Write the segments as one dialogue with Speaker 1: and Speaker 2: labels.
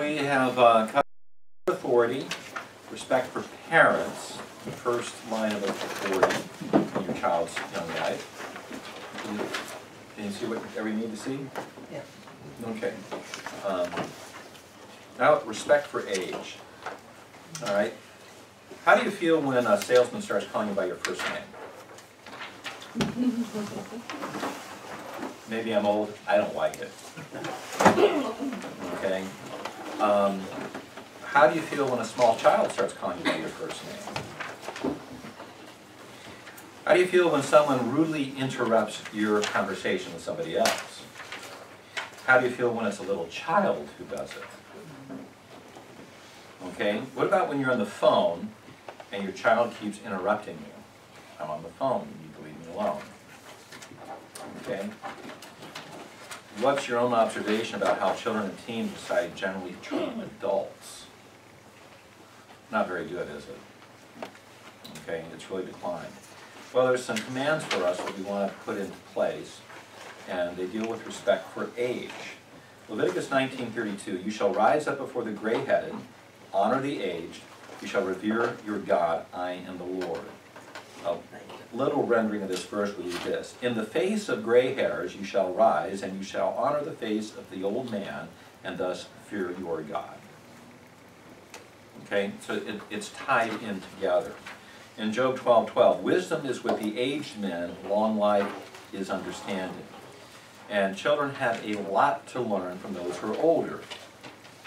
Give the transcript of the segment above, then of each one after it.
Speaker 1: we have authority, respect for parents, the first line of authority in your child's young life. Can you see whatever you need to see?
Speaker 2: Yeah.
Speaker 1: Okay. Now, respect for age. All right. How do you feel when a salesman starts calling you by your first name? Maybe I'm old. I don't like it. Okay. How do you feel when a small child starts calling you by your first name? How do you feel when someone rudely interrupts your conversation with somebody else? How do you feel when it's a little child who does it? Okay. What about when you're on the phone and your child keeps interrupting you? I'm on the phone. You need to leave me alone. Okay. What's your own observation about how children and teens decide generally to treat adults? Not very good, is it? Okay, it's really declined. Well, there's some commands for us that we want to put into place, and they deal with respect for age. Leviticus 19:32, you shall rise up before the gray-headed, honor the aged, you shall revere your God, I am the Lord. A little rendering of this verse would be this: in the face of gray hairs you shall rise, and you shall honor the face of the old man, and thus fear your God. Okay, so it's tied in together. In Job 12:12, wisdom is with the aged men, long life is understanding. And children have a lot to learn from those who are older,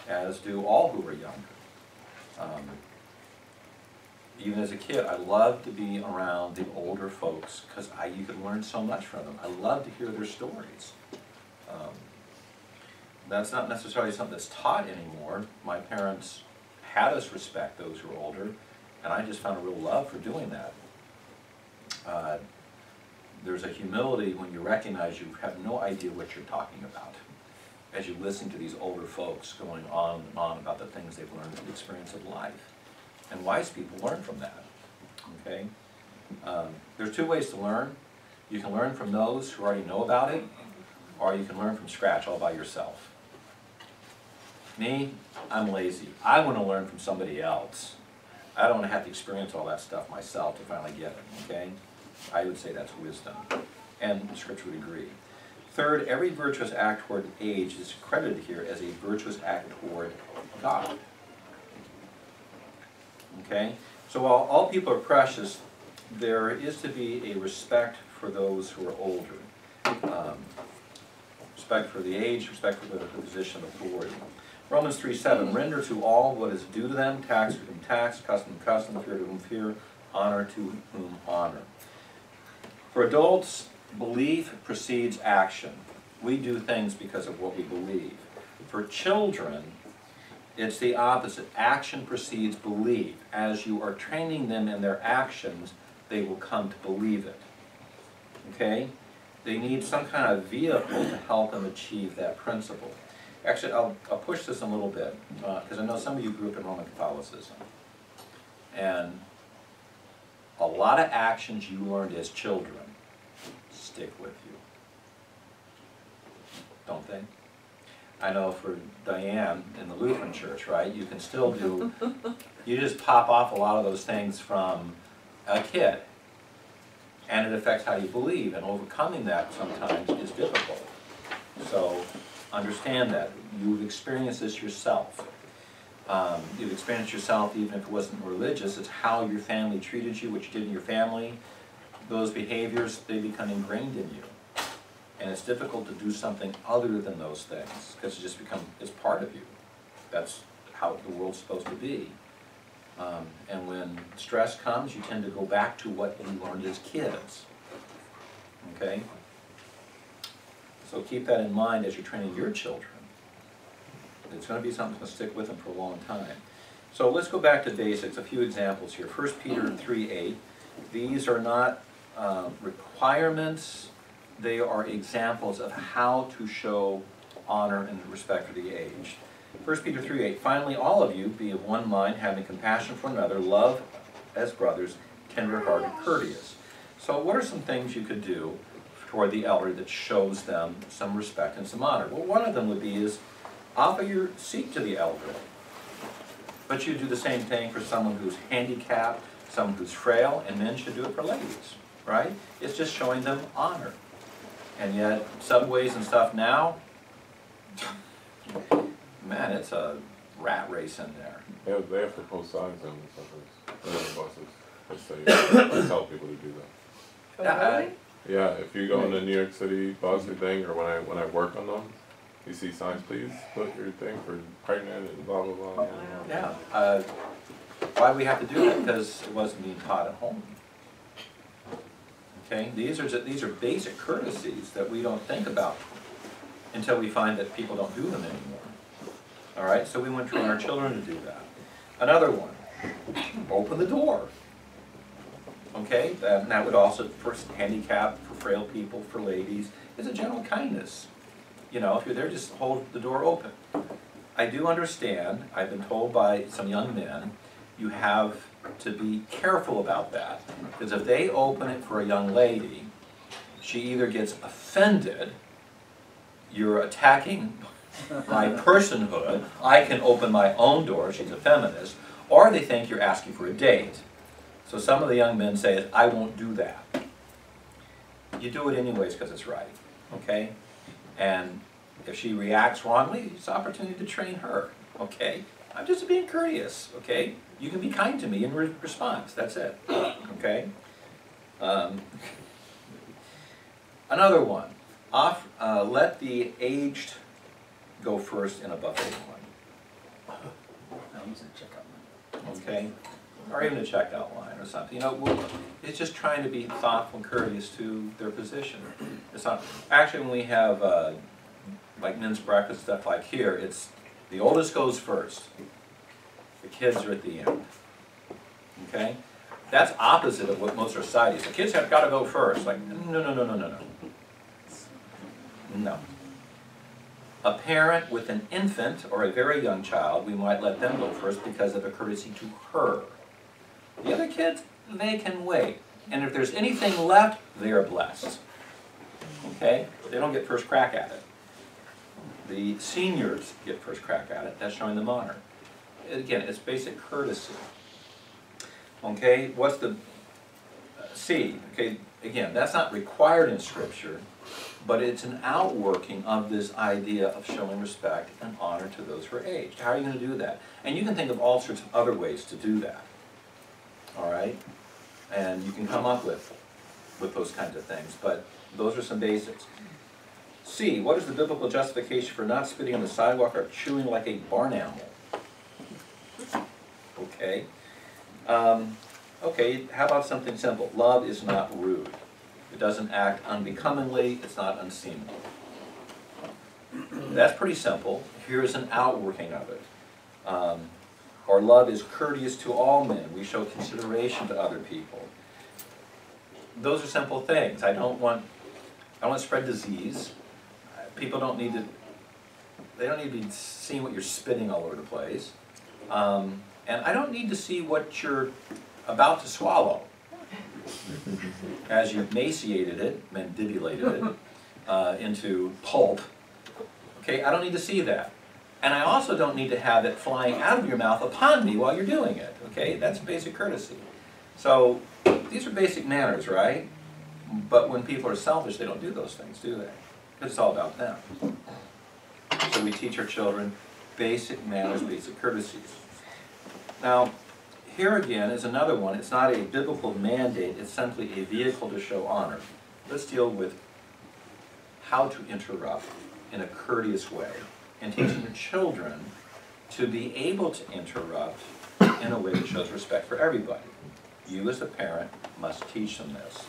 Speaker 1: as do all who are younger. Even as a kid, I loved to be around the older folks because you could learn so much from them. I love to hear their stories. That's not necessarily something that's taught anymore. My parents had us respect those who are older, and I just found a real love for doing that. There's a humility when you recognize you have no idea what you're talking about as you listen to these older folks going on and on about the things they've learned from the experience of life. And wise people learn from that. Okay? There's two ways to learn. You can learn from those who already know about it, or you can learn from scratch all by yourself. Me, I'm lazy. I want to learn from somebody else. I don't want to have to experience all that stuff myself to finally get it. Okay? I would say that's wisdom. And Scripture would agree. Third, every virtuous act toward age is credited here as a virtuous act toward God. Okay? So while all people are precious, there is to be a respect for those who are older. Respect for the age, respect for the position of authority. Romans 3:7, render to all what is due to them, tax to whom tax, custom to custom, fear to whom fear, honor to whom honor. For adults, belief precedes action. We do things because of what we believe. For children, it's the opposite. Action precedes belief. As you are training them in their actions, they will come to believe it. Okay? They need some kind of vehicle to help them achieve that principle. Actually, I'll push this a little bit, because I know some of you grew up in Roman Catholicism. And a lot of actions you learned as children stick with you. Don't they? I know for Diane in the Lutheran Church, right, you can still do, you just pop off a lot of those things from a kid. And it affects how you believe, and overcoming that sometimes is difficult. So understand that. You've experienced this yourself. You've experienced yourself even if it wasn't religious. It's how your family treated you, what you did in your family. Those behaviors, they become ingrained in you. And it's difficult to do something other than those things because it's part of you. That's how the world's supposed to be. And when stress comes, you tend to go back to what you learned as kids. Okay? So keep that in mind as you're training your children. It's going to be something that's going to stick with them for a long time. So let's go back to basics. A few examples here. 1 Peter 3:8. These are not requirements. They are examples of how to show honor and respect for the aged. 1 Peter 3:8, finally all of you be of one mind, having compassion for another, love as brothers, tender-hearted, courteous. So what are some things you could do toward the elder that shows them some respect and some honor? Well, one of them would be offer your seat to the elderly. But you do the same thing for someone who's handicapped, someone who's frail, and men should do it for ladies, right? It's just showing them honor. And yet, subways and stuff now, man, it's a rat race in there.
Speaker 2: They have to post signs on the buses that say, tell people to do that.
Speaker 3: Oh, really?
Speaker 2: Yeah, if you go on the New York City bus thing, or when I work on them, you see signs, please put your thing for pregnant and blah, blah, blah.
Speaker 1: Yeah. Why do we have to do that? Because it wasn't being taught at home. Okay, these are basic courtesies that we don't think about until we find that people don't do them anymore. All right, so we want to train our children to do that. Another one, open the door. Okay, that would also, for handicapped, for frail people, for ladies, is a general kindness. You know, if you're there, just hold the door open. I do understand, I've been told by some young men, you have to be careful about that. Because if they open it for a young lady, she either gets offended, you're attacking my personhood, I can open my own door, she's a feminist, or they think you're asking for a date. So some of the young men say, I won't do that. You do it anyways because it's right, okay? And if she reacts wrongly, it's an opportunity to train her, okay? I'm just being courteous, okay? You can be kind to me in response, that's it, okay? Another one, let the aged go first in a buffet line. Okay? Or even a checkout line or something. You know, it's just trying to be thoughtful and courteous to their position. It's not, actually, when we have like men's breakfast stuff like here, it's the oldest goes first. The kids are at the end. Okay? That's opposite of what most societies. The kids have got to go first. Like, no. No. A parent with an infant or a very young child, we might let them go first because of a courtesy to her. The other kids, they can wait. And if there's anything left, they are blessed. Okay? They don't get first crack at it. The seniors get first crack at it. That's showing them honor. Again, it's basic courtesy. Okay? What's the C? Okay, again, that's not required in Scripture, but it's an outworking of this idea of showing respect and honor to those who are aged. How are you going to do that? And you can think of all sorts of other ways to do that. All right? And you can come up with those kinds of things, but those are some basics. C, what is the biblical justification for not spitting on the sidewalk or chewing like a barn animal? Okay. Okay, how about something simple? Love is not rude. It doesn't act unbecomingly, it's not unseemly. That's pretty simple. Here's an outworking of it. Or love is courteous to all men. We show consideration to other people. Those are simple things. I don't want to spread disease. People don't need to, they don't need to be seeing what you're spitting all over the place. And I don't need to see what you're about to swallow as you've emaciated it, mandibulated it into pulp. Okay, I don't need to see that. And I also don't need to have it flying out of your mouth upon me while you're doing it. Okay, that's basic courtesy. So these are basic manners, right? But when people are selfish, they don't do those things, do they? Because it's all about them. So we teach our children basic manners, basic courtesies. Now, here again is another one. It's not a biblical mandate, it's simply a vehicle to show honor. Let's deal with how to interrupt in a courteous way and teaching your children to be able to interrupt in a way that shows respect for everybody. You as a parent must teach them this.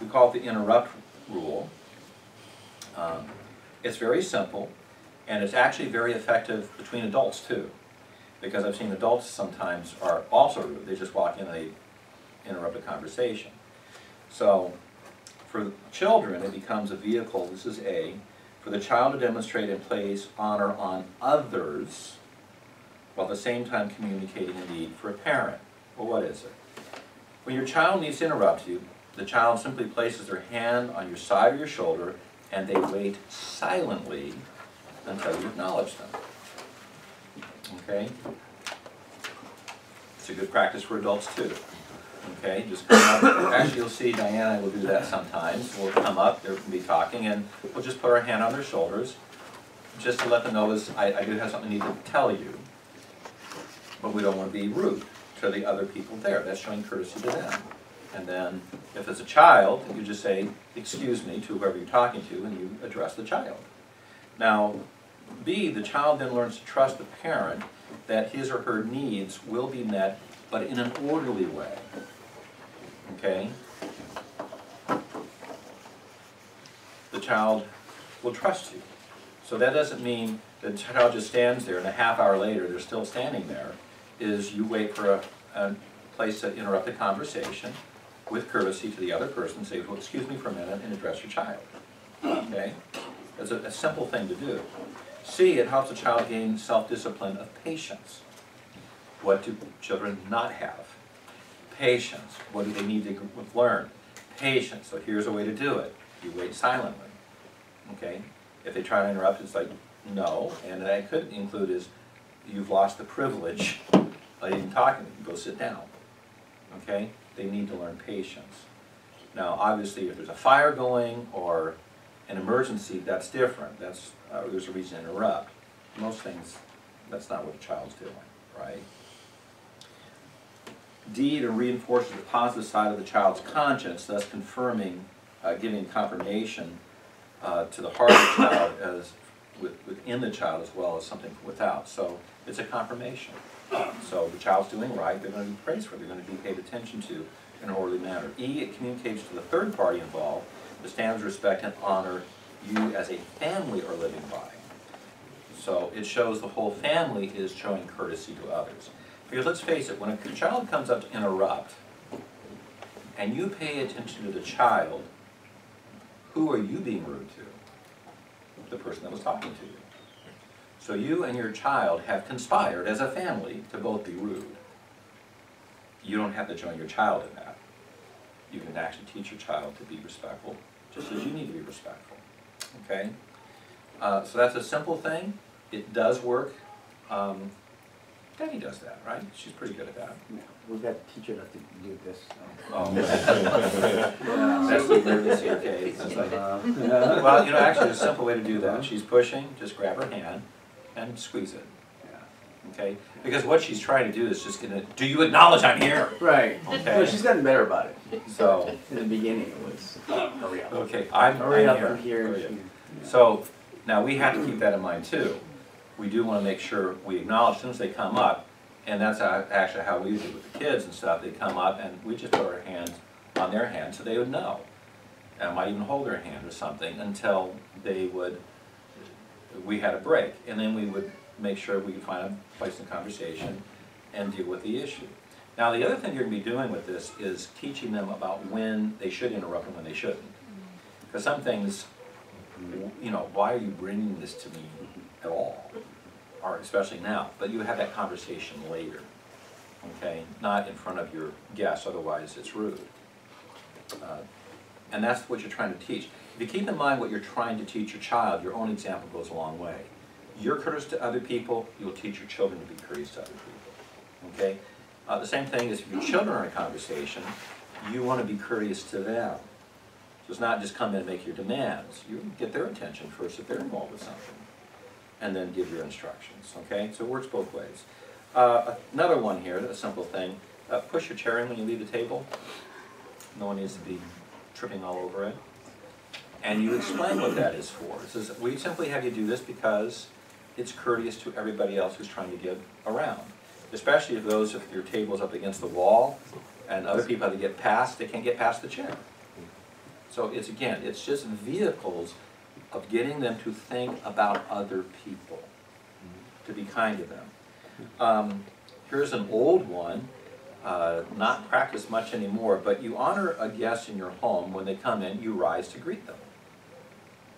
Speaker 1: We call it the interrupt rule. It's very simple, and it's actually very effective between adults too. Because I've seen adults sometimes are also rude. They just walk in and they interrupt a conversation. So for children, it becomes a vehicle, this is A, for the child to demonstrate and place honor on others while at the same time communicating a need for a parent. Well, what is it? When your child needs to interrupt you, the child simply places their hand on your side or your shoulder and they wait silently until you acknowledge them. Okay? It's a good practice for adults too. Okay, just come up. Actually, you'll see Diana will do that sometimes. We'll come up, they'll be talking, and we'll just put our hand on their shoulders, just to let them know this, I do have something I need to tell you, but we don't want to be rude to the other people there. That's showing courtesy to them. And then, if it's a child, you just say, excuse me, to whoever you're talking to, and you address the child. Now, B, the child then learns to trust the parent that his or her needs will be met, but in an orderly way. Okay? The child will trust you. So that doesn't mean the child just stands there and a half hour later they're still standing there. Is you wait for a place to interrupt the conversation with courtesy to the other person, say, well, excuse me for a minute, and address your child. Okay? That's a simple thing to do. C, it helps a child gain self-discipline of patience. What do children not have? Patience. What do they need to learn? Patience. So here's a way to do it. You wait silently. Okay? If they try to interrupt, it's like, no. And that could include is, you've lost the privilege of even talking. Go sit down. Okay? They need to learn patience. Now, obviously, if there's a fire going or an emergency, that's different. That's there's a reason to interrupt. Most things, that's not what a child's doing, right? D, to reinforce the positive side of the child's conscience, thus confirming, giving confirmation to the heart of the child as within the child as well as something from without. So it's a confirmation. So the child's doing right, they're going to be praised for, they're going to be paid attention to in an orderly manner. E, it communicates to the third party involved the standards, respect, and honor you as a family are living by. So it shows the whole family is showing courtesy to others. Because let's face it, when a child comes up to interrupt, and you pay attention to the child, who are you being rude to? The person that was talking to you. So you and your child have conspired as a family to both be rude. You don't have to join your child in that. You can actually teach your child to be respectful, just as you need to be respectful. Okay? So that's a simple thing. It does work. Debbie does that, right? She's pretty good at that.
Speaker 3: Yeah, we've got a teacher that do this.
Speaker 1: Oh, that's the emergency, okay. That's like, well, you know, actually, there's a simple way to do that. She's pushing, just grab her hand and squeeze it.
Speaker 3: Yeah.
Speaker 1: Okay? Because what she's trying to do is just gonna, do you acknowledge I'm here?
Speaker 3: Right.
Speaker 1: Okay.
Speaker 3: Well, she's gotten better about it.
Speaker 1: So,
Speaker 3: In the beginning, it was hurry up.
Speaker 1: okay, I'm
Speaker 3: Hurry up
Speaker 1: here.
Speaker 3: from here.
Speaker 1: Hurry up.
Speaker 3: Yeah.
Speaker 1: So, now we have to keep that in mind too. We do want to make sure we acknowledge as soon as they come up, and that's actually how we do it with the kids and stuff. They come up and we just put our hands on their hands so they would know. And I might even hold their hand or something until we had a break. And then we would make sure we could find a place in conversation and deal with the issue. Now the other thing you're going to be doing with this is teaching them about when they should interrupt and when they shouldn't. Because some things, you know, why are you bringing this to me at all? Or especially now, but you have that conversation later, okay? Not in front of your guests, otherwise it's rude. And that's what you're trying to teach. If you keep in mind what you're trying to teach your child, your own example goes a long way. You're courteous to other people, you'll teach your children to be courteous to other people, okay? The same thing is if your children are in a conversation, you want to be courteous to them. So it's not just come in and make your demands. You get their attention first if they're involved with something, and then give your instructions, okay? So it works both ways. Another one here, a simple thing, push your chair in when you leave the table. No one needs to be tripping all over it. And you explain what that is for. It says, we simply have you do this because it's courteous to everybody else who's trying to get around. Especially if your table's up against the wall and other people have to get past, they can't get past the chair. So it's, again, it's just vehicles of getting them to think about other people, to be kind to them. Here's an old one, not practiced much anymore, but you honor a guest in your home when they come in, you rise to greet them.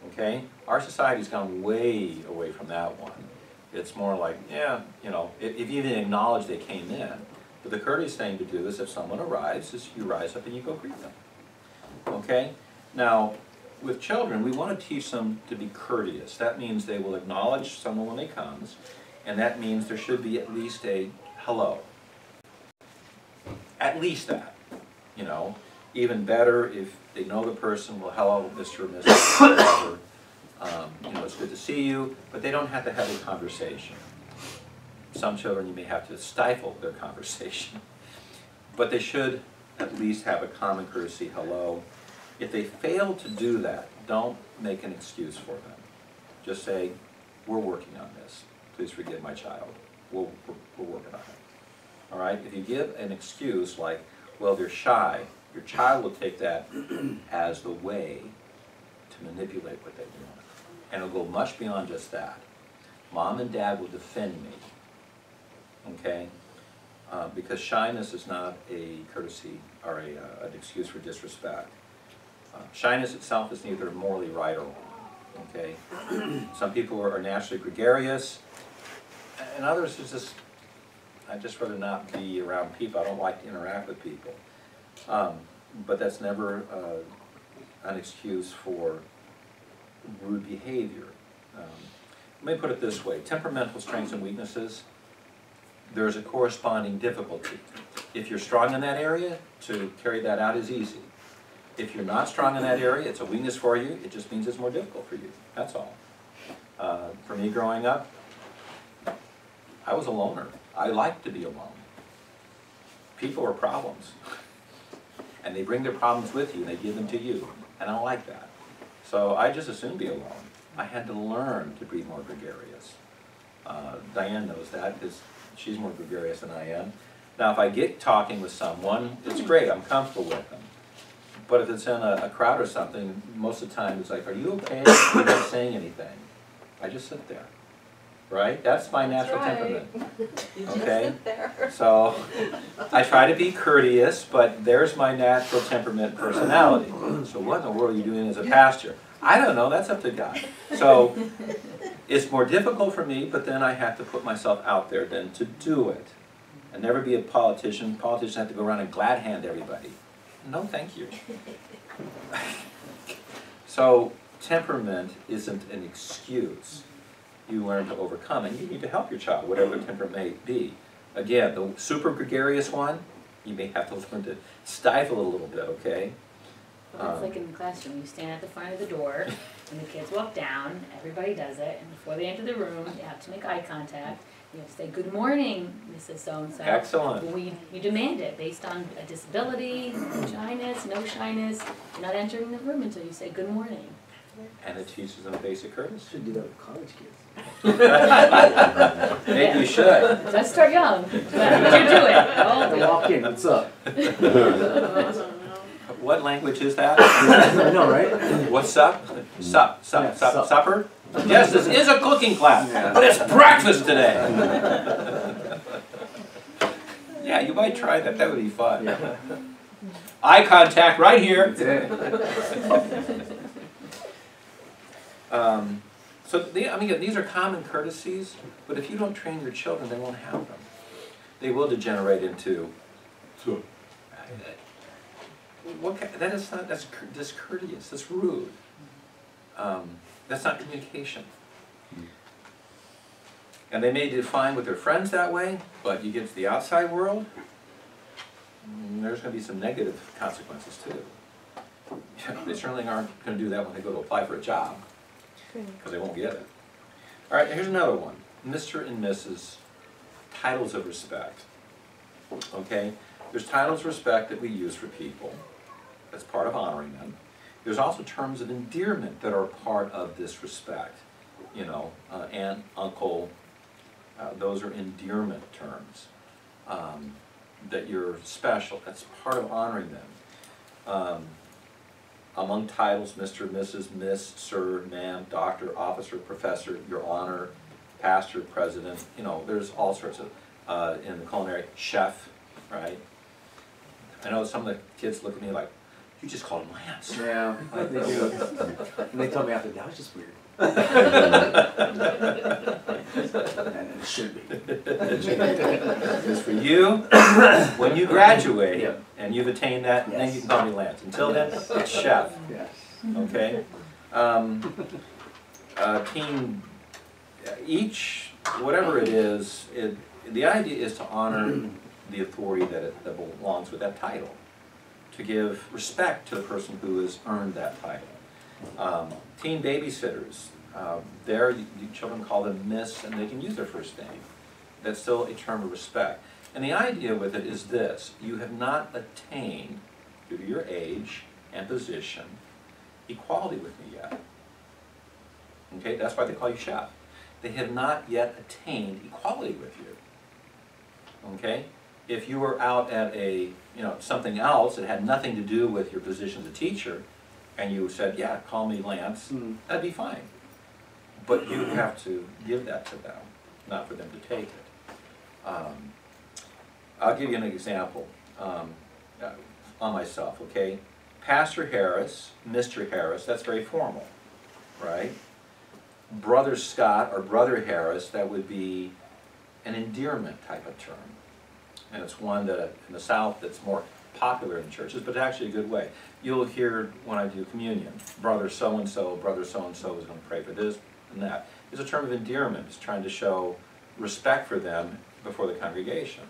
Speaker 1: Okay? Our society's gone way away from that one. It's more like, yeah, you know, if you even acknowledge they came in, but the courteous thing to do is if someone arrives, is you rise up and you go greet them. Okay? Now, with children, we want to teach them to be courteous. That means they will acknowledge someone when they comes, And that means there should be at least a hello. At least that, you know. Even better if they know the person, well, hello, Mr. or Mrs. whatever. You know, it's good to see you, but they don't have to have a conversation. Some children, you may have to stifle their conversation. But they should at least have a common courtesy hello. If they fail to do that, don't make an excuse for them. Just say, we're working on this. Please forgive my child. We're working on it. All right? If you give an excuse like, well, they're shy, your child will take that as the way to manipulate what they want. And it'll go much beyond just that. Mom and dad will defend me, okay? Because shyness is not a courtesy or an excuse for disrespect. Shyness itself is neither morally right or wrong, okay? Some people are naturally gregarious, and others is just, I'd just rather not be around people. I don't like to interact with people. But that's never an excuse for rude behavior. Let me put it this way. Temperamental strengths and weaknesses, there's a corresponding difficulty. If you're strong in that area, to carry that out is easy. If you're not strong in that area, it's a weakness for you, it just means it's more difficult for you. That's all. For me growing up, I was a loner. I liked to be alone. People are problems. And they bring their problems with you and they give them to you. And I don't like that. So I just assumed be alone. I had to learn to be more gregarious. Diane knows that because she's more gregarious than I am. Now if I get talking with someone, it's great, I'm comfortable with them. But if it's in a crowd or something, most of the time it's like, are you okay? You're not saying anything. I just sit there. Right? That's my natural temperament. Okay? So I try to be courteous, but there's my natural temperament personality. So what in the world are you doing as a pastor? I don't know, that's up to God. So it's more difficult for me, but then I have to put myself out there then to do it. And never be a politician. Politicians have to go around and glad hand everybody. No, thank you. So temperament isn't an excuse. You learn to overcome, and you need to help your child, whatever the temperament may be. Again, the super gregarious one, you may have to learn to stifle it a little bit, okay?
Speaker 4: Well, that's like in the classroom, you stand at the front of the door, and the kids walk down, everybody does it, and before they enter the room, you have to make eye contact, you have to say, good morning, Mrs. So-and-so.
Speaker 1: Excellent.
Speaker 4: You demand it based on a disability, shyness, no shyness, you're not entering the room until you say good morning.
Speaker 1: And it teaches them basic courtesy.
Speaker 3: Should do that with college kids.
Speaker 1: Maybe you should.
Speaker 4: Let's start young, but you do it. Oh,
Speaker 3: They walk in, what's up?
Speaker 1: What language is that?
Speaker 3: I know, right?
Speaker 1: What's up? Sup?
Speaker 3: Yeah, sup.
Speaker 1: Supper? Yes, this is a cooking class, but it's breakfast today. Yeah, you might try that. That would be fun.
Speaker 3: Yeah.
Speaker 1: Eye contact right here.
Speaker 3: That's it.
Speaker 1: I mean, these are common courtesies, but if you don't train your children, they won't have them. They will degenerate into. That is not. That's discourteous. That's rude. That's not communication. And they may define with their friends that way, but you get to the outside world, there's going to be some negative consequences too. They certainly aren't going to do that when they go to apply for a job, because they won't get it. All right, here's another one. Mr. and Mrs. Titles of respect. Okay? There's titles of respect that we use for people. That's part of honoring them. There's also terms of endearment that are part of this respect. You know, aunt, uncle, those are endearment terms. That you're special. That's part of honoring them. Among titles, Mr., Mrs., Miss, Sir, Ma'am, Doctor, Officer, Professor, Your Honor, Pastor, President, you know, there's all sorts of, in the culinary, chef, right? I know some of the kids look at me like, you just called him Lance.
Speaker 3: Yeah, like they do. And they told me after that was just weird. And it should be.
Speaker 1: Because for you, when you graduate,
Speaker 3: Yeah.
Speaker 1: and you've attained that, then
Speaker 3: Yes.
Speaker 1: you can call me Lance. Until then, it's chef.
Speaker 3: Yes.
Speaker 1: Okay? Each whatever it is, the idea is to honor the authority that belongs with that title, to give respect to the person who has earned that title. Teen babysitters, there the children call them Miss, and they can use their first name. That's still a term of respect. And the idea with it is this: you have not attained, due to your age and position, equality with me yet. Okay, that's why they call you chef. They have not yet attained equality with you. Okay? If you were out at a, something else that had nothing to do with your position as a teacher, and you said, yeah, call me Lance, that'd be fine. But you have to give that to them, not for them to take it. I'll give you an example on myself, okay? Pastor Harris, Mr. Harris, that's very formal, right? Brother Scott or Brother Harris, that would be an endearment type of term. And it's one that in the South that's more popular in churches, but actually a good way. You'll hear when I do communion, brother so-and-so is going to pray for this and that. It's a term of endearment. It's trying to show respect for them before the congregation.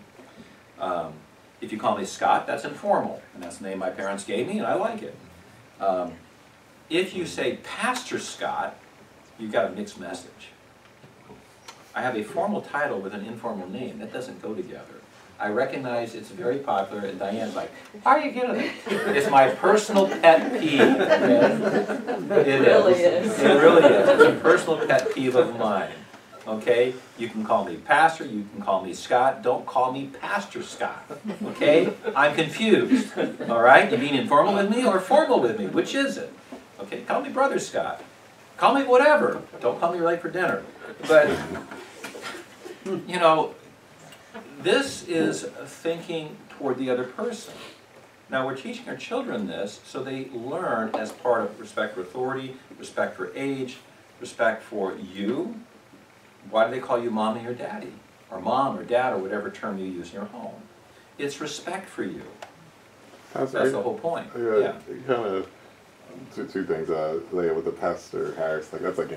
Speaker 1: If you call me Scott, that's informal, and that's the name my parents gave me, and I like it. If you say Pastor Scott, you've got a mixed message. I have a formal title with an informal name. That doesn't go together. I recognize it's very popular, and Diane's like, why are you getting it? It's my personal pet peeve. Okay? It really is. It really is. It's a personal pet peeve of mine. Okay? You can call me Pastor, you can call me Scott, don't call me Pastor Scott. Okay? I'm confused. All right? You being informal with me or formal with me? Which is it? Okay? Call me Brother Scott. Call me whatever. Don't call me late for dinner. But, this is thinking toward the other person. Now, we're teaching our children this so they learn as part of respect for authority, respect for age, respect for you. Why do they call you mommy or daddy? Or mom or dad or whatever term you use in your home. It's respect for you. That's the whole point.
Speaker 2: Yeah. Kind of two things. Leah, with the Pastor Harris, that's like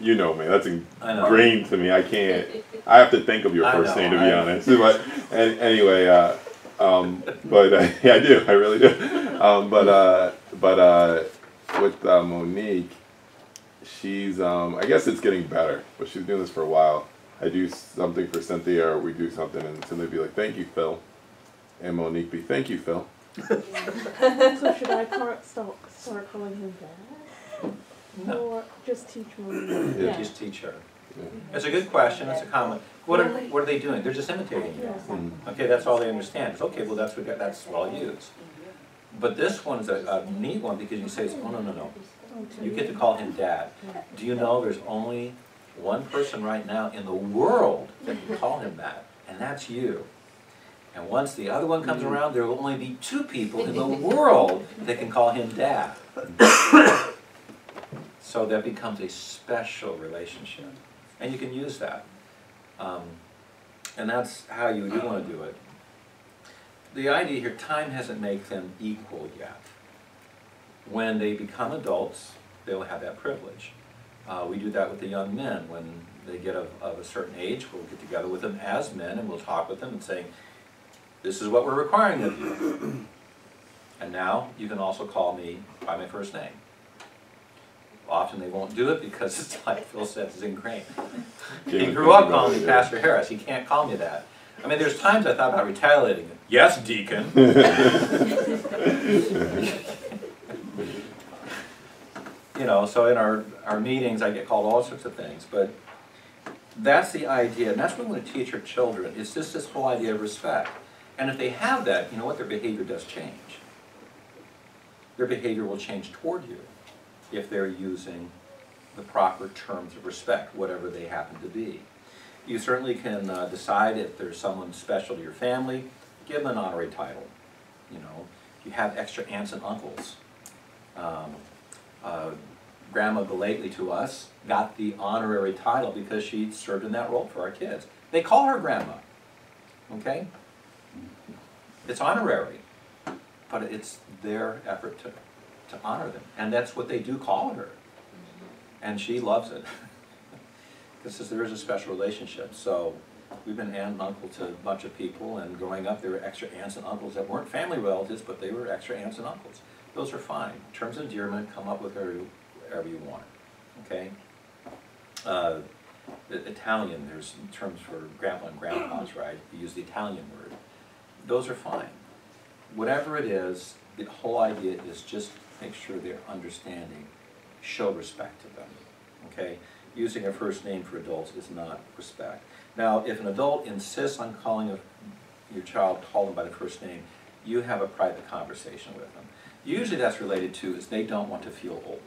Speaker 2: you know me. That's ingrained to me. I have to think of your first name to be honest. But anyway, yeah, I do. I really do. But with Monique, she's I guess it's getting better, but she's doing this for a while. I do something for Cynthia, or we do something, and Cynthia be like, "Thank you, Phil," and Monique be, "Thank you, Phil."
Speaker 5: So should I start calling him Dad?
Speaker 1: No.
Speaker 5: Or just teach Monique?
Speaker 1: Yeah. Just teach her. Yeah. It's a good question. It's a common. What are they doing? They're just imitating you.
Speaker 5: Yes.
Speaker 1: Okay, that's all they understand. It's okay. Well, that's what I'll use. But this one's a neat one because you say, "Oh no. You get to call him Dad." Do you know there's only one person right now in the world that can call him that, and that's you. And once the other one comes around, there will only be 2 people in the world that can call him Dad. So that becomes a special relationship. And you can use that. And that's how you do want to do it. The idea here, time hasn't made them equal yet. When they become adults, they'll have that privilege. We do that with the young men. When they get of a certain age, we'll get together with them as men and we'll talk with them and say, this is what we're requiring of you. And now you can also call me by my first name. Often they won't do it because it's like Phil said, it's ingrained. He grew up calling me Pastor Harris. He can't call me that. I mean, there's times I thought about retaliating. Yes, Deacon. So in our meetings I get called all sorts of things. But that's the idea. And that's what we want to teach our children. It's just this whole idea of respect. And if they have that, you know what? Their behavior does change. Their behavior will change toward you if they're using the proper terms of respect, whatever they happen to be. You certainly can decide if there's someone special to your family, give them an honorary title. If you have extra aunts and uncles. Grandma Galately to us got the honorary title because she served in that role for our kids. They call her Grandma, okay? It's honorary, but it's their effort to honor them. And that's what they do call her. And she loves it. Because there is a special relationship. So we've been aunt and uncle to a bunch of people, and growing up there were extra aunts and uncles that weren't family relatives, but they were extra aunts and uncles. Those are fine. Terms of endearment, come up with whatever you want, okay? Italian, there's terms for grandpa and grandpas, right? You use the Italian word. Those are fine. Whatever it is, the whole idea is just make sure they're understanding, show respect to them, okay? Using a first name for adults is not respect. Now, if an adult insists on calling your child, call them by the first name, you have a private conversation with them. Usually that's related to is they don't want to feel old.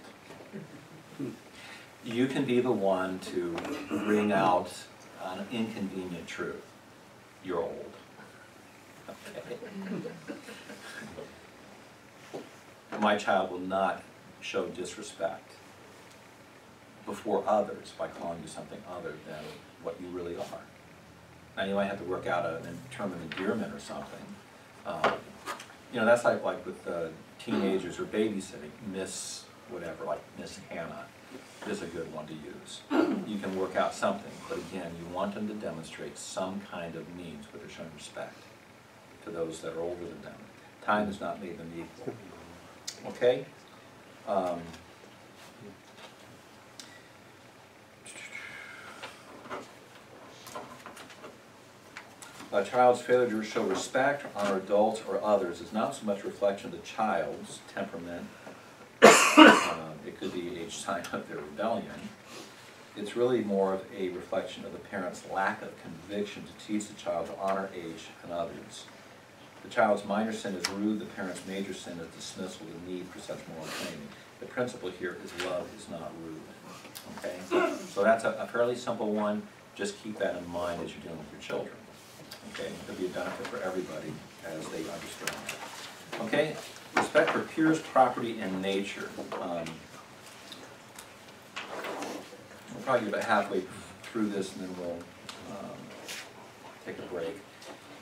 Speaker 1: You can be the one to bring out an inconvenient truth. You're old. Okay. My child will not show disrespect before others by calling you something other than what you really are. Now you might have to work out a term of endearment or something. You know, that's like with teenagers or babysitting. Miss whatever, like Miss Hannah is a good one to use. You can work out something, but again, you want them to demonstrate some kind of means where they're showing respect to those that are older than them. Time has not made them equal. Okay? A child's failure to show respect, honor adults or others is not so much a reflection of the child's temperament. It could be age sign of their rebellion. It's really more of a reflection of the parent's lack of conviction to teach the child to honor age and others. The child's minor sin is rude, the parent's major sin is dismissal of the need for such moral training. The principle here is love is not rude. Okay? So that's a fairly simple one. Just keep that in mind as you're dealing with your children. Okay? It'll be a benefit for everybody as they understand that. Okay? Respect for peers, property, and nature. We'll probably get about halfway through this and then we'll take a break.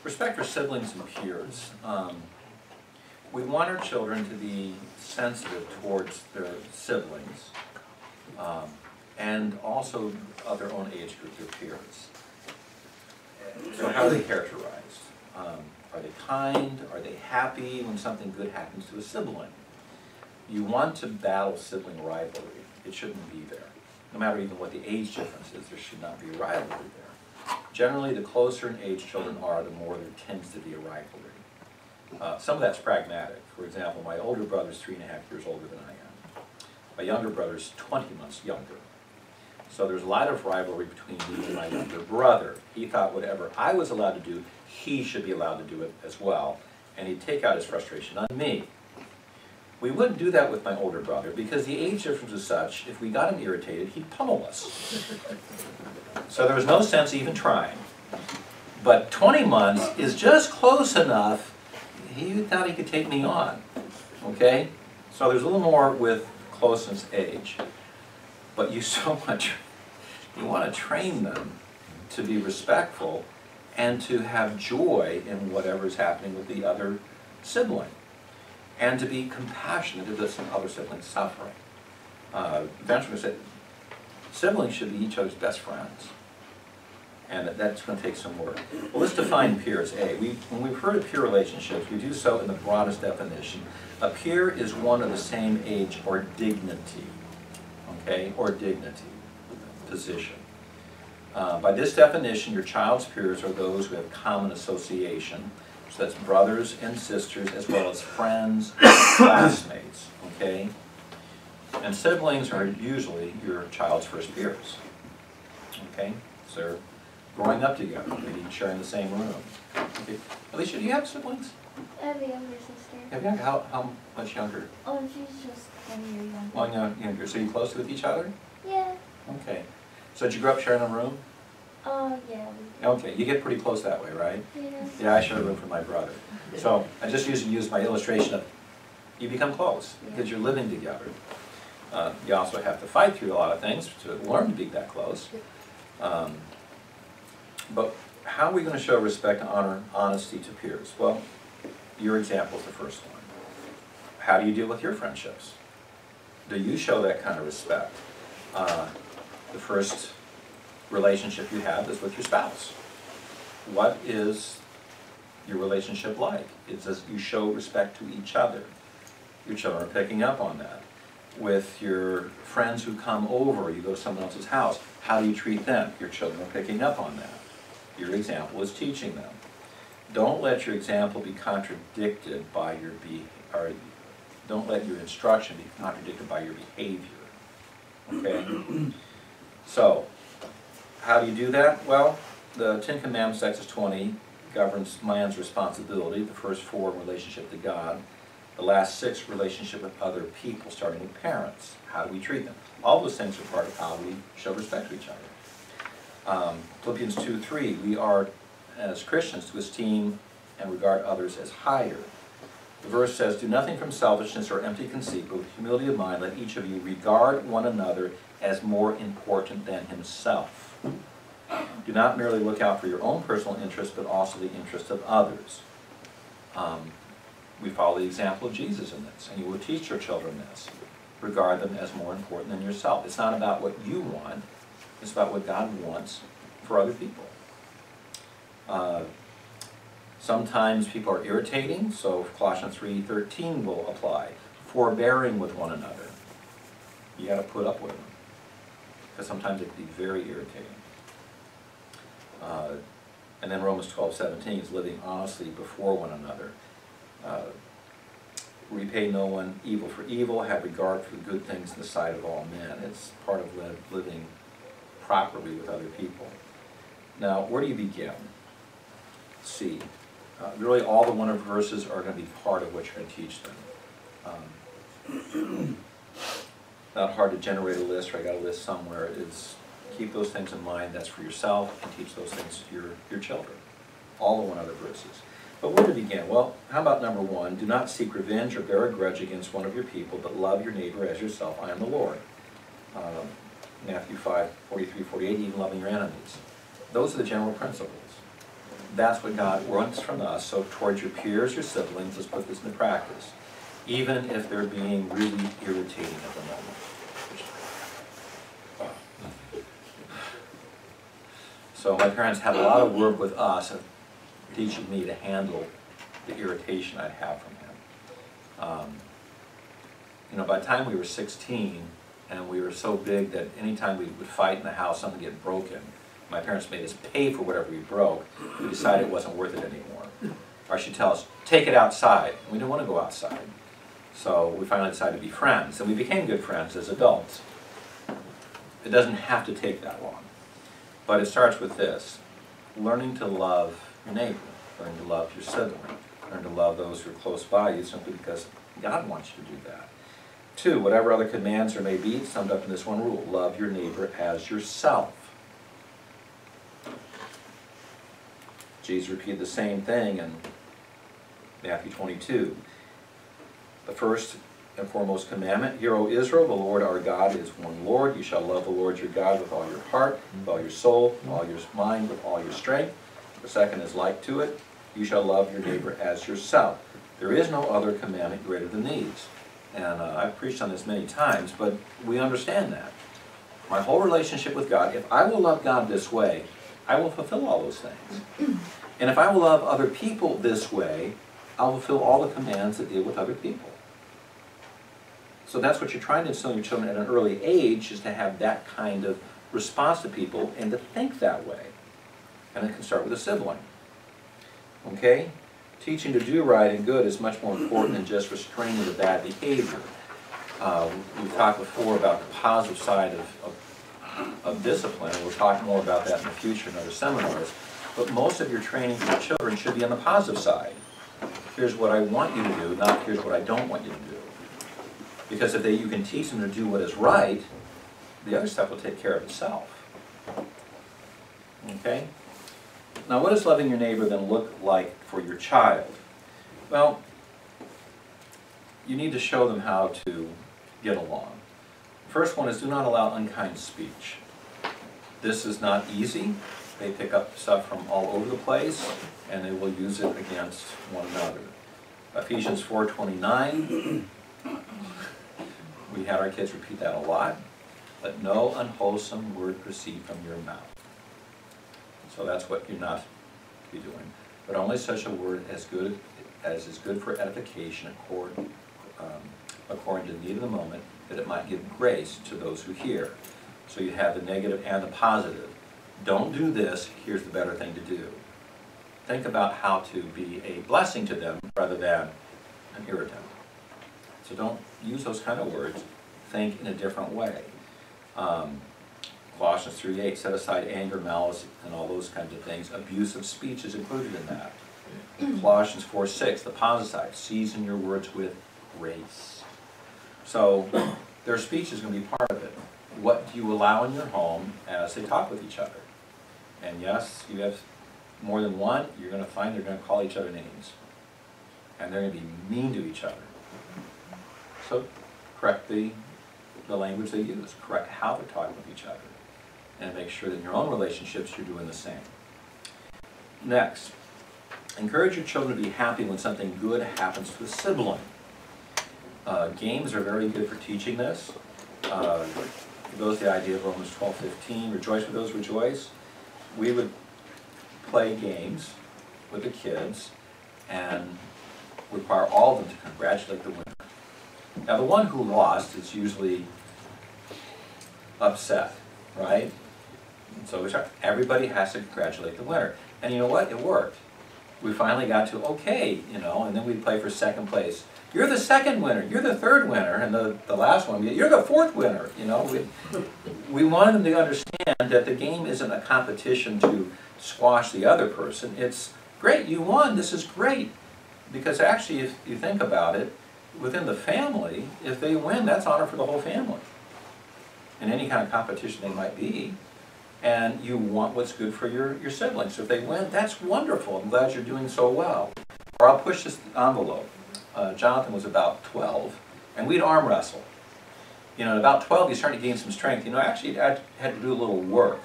Speaker 1: Respect for siblings and peers. We want our children to be sensitive towards their siblings and also of their own age group, their peers. So how are they characterized? Are they kind? Are they happy when something good happens to a sibling? You want to battle sibling rivalry. It shouldn't be there. No matter even what the age difference is, there should not be a rivalry there. Generally, the closer in age children are, the more there tends to be a rivalry. Some of that's pragmatic. For example, my older brother's 3.5 years older than I am. My younger brother's 20 months younger. So there's a lot of rivalry between me and my younger brother. He thought whatever I was allowed to do, he should be allowed to do it as well. And he'd take out his frustration on me. We wouldn't do that with my older brother because the age difference is such, if we got him irritated, he'd pummel us. So there was no sense even trying. But 20 months is just close enough, he thought he could take me on. Okay? So there's a little more with closeness age. But you want to train them to be respectful and to have joy in whatever's happening with the other sibling. And to be compassionate if there's some other sibling suffering. Eventually said, siblings should be each other's best friends. And that's going to take some work. Well, let's define peers. When we've heard of peer relationships, we do so in the broadest definition. A peer is one of the same age or dignity. Okay? Or dignity, position. By this definition, your child's peers are those who have common association. So that's brothers and sisters as well as friends, classmates, okay? And siblings are usually your child's first peers, okay? So they're growing up together, maybe sharing the same room. Okay. Alicia, do you have siblings?
Speaker 6: I have a younger sister.
Speaker 1: Have you? How much younger?
Speaker 6: Oh, she's just 1 year younger.
Speaker 1: 1 year younger. So you close with each other?
Speaker 6: Yeah.
Speaker 1: Okay. So did you grow up sharing a room?
Speaker 6: Yeah.
Speaker 1: Okay, you get pretty close that way, right?
Speaker 6: Yeah.
Speaker 1: Yeah, I share a room with my brother. So I just use my illustration of you become close because you're living together. You also have to fight through a lot of things to learn to be that close. But how are we going to show respect and honor, honesty to peers? Well, your example is the first one. How do you deal with your friendships? Do you show that kind of respect? The first relationship you have is with your spouse. What is your relationship like? It says you show respect to each other. Your children are picking up on that. With your friends who come over, you go to someone else's house, how do you treat them? Your children are picking up on that. Your example is teaching them. Don't let your example be contradicted by your don't let your instruction be contradicted by your behavior. Okay? So, how do you do that? Well, the Ten Commandments, Exodus 20, governs man's responsibility. The first 4 in relationship to God. The last 6 relationship with other people, starting with parents. How do we treat them? All those things are part of how we show respect to each other. Philippians 2:3, we are, as Christians, to esteem and regard others as higher. The verse says, do nothing from selfishness or empty conceit, but with humility of mind, let each of you regard one another as more important than himself. Do not merely look out for your own personal interest, but also the interest of others. We follow the example of Jesus in this, and you will teach your children this. Regard them as more important than yourself. It's not about what you want, it's about what God wants for other people. Sometimes people are irritating, so Colossians 3:13 will apply. Forbearing with one another. You got to put up with them, because sometimes it can be very irritating. And then Romans 12:17 is living honestly before one another. Repay no one evil for evil, have regard for the good things in the sight of all men. It's part of living properly with other people. Now, where do you begin? C. Really all the wonder verses are going to be part of what you're going to teach them. Not hard to generate a list, or I got a list somewhere. It's keep those things in mind, that's for yourself, and teach those things to your children. All the wonder verses. But where to begin? Well, how about number 1? Do not seek revenge or bear a grudge against one of your people, but love your neighbor as yourself. I am the Lord. Matthew 5:43-48, even loving your enemies. Those are the general principles. That's what God wants from us. So towards your peers, your siblings, let's put this into practice. Even if they're being really irritating at the moment. So my parents had a lot of work with us of teaching me to handle the irritation I'd have from him. By the time we were 16, and we were so big that anytime we would fight in the house, something would get broken. My parents made us pay for whatever we broke. We decided it wasn't worth it anymore. Or she'd tell us, take it outside. We didn't want to go outside. So we finally decided to be friends, and we became good friends as adults. It doesn't have to take that long. But it starts with this: learning to love your neighbor, learning to love your sibling, learn to love those who are close by you simply because God wants you to do that. 2, whatever other commands there may be, summed up in this one rule: love your neighbor as yourself. Jesus repeated the same thing in Matthew 22. The first and foremost commandment, hear, O Israel, the Lord our God is one Lord. You shall love the Lord your God with all your heart, with all your soul, with all your mind, with all your strength. The second is like to it. You shall love your neighbor as yourself. There is no other commandment greater than these. And I've preached on this many times, but we understand that. My whole relationship with God, if I will love God this way, I will fulfill all those things. And if I will love other people this way, I will fulfill all the commands that deal with other people. So that's what you're trying to instill in your children at an early age, is to have that kind of response to people and to think that way. And it can start with a sibling. Okay? Teaching to do right and good is much more important than just restraining the bad behavior. We've talked before about the positive side of discipline. We'll talk more about that in the future in other seminars. But most of your training for your children should be on the positive side. Here's what I want you to do, not here's what I don't want you to do. Because if you can teach them to do what is right, the other stuff will take care of itself. Okay? Now, what does loving your neighbor then look like for your child? Well, you need to show them how to get along. The first one is do not allow unkind speech. This is not easy. They pick up stuff from all over the place, and they will use it against one another. Ephesians 4:29, we had our kids repeat that a lot. Let no unwholesome word proceed from your mouth. So that's what you're not to be doing. But only such a word as is good for edification according to the need of the moment, that it might give grace to those who hear. So you have the negative and the positive. Don't do this, here's the better thing to do. Think about how to be a blessing to them rather than an irritant. So don't use those kind of words. Think in a different way. Colossians 3:8, set aside anger, malice, and all those kinds of things. Abusive speech is included in that. Colossians 4:6, the positive side, season your words with grace. So their speech is going to be part of it. What do you allow in your home as they talk with each other? And yes, you have more than one, you're going to find they're going to call each other names. And they're going to be mean to each other. So correct the language they use, correct how they're talking with each other, and make sure that in your own relationships you're doing the same. Next, encourage your children to be happy when something good happens to a sibling. Games are very good for teaching this. It goes to the idea of Romans 12:15, rejoice with those rejoice. We would play games with the kids and require all of them to congratulate the winner. Now the one who lost is usually upset, right? And so everybody has to congratulate the winner. And you know what? It worked. We finally got to, okay, you know, and then we'd play for second place. You're the second winner, you're the third winner, and the last one, you're the fourth winner, you know. We wanted them to understand that the game isn't a competition to squash the other person. It's, great, you won, this is great. Because actually, if you think about it, within the family, if they win, that's honor for the whole family. In any kind of competition they might be. And you want what's good for your siblings. So if they win, that's wonderful. I'm glad you're doing so well. Or I'll push this envelope. Jonathan was about 12, and we'd arm wrestle. You know, at about 12, he's starting to gain some strength. You know, actually, I had to do a little work.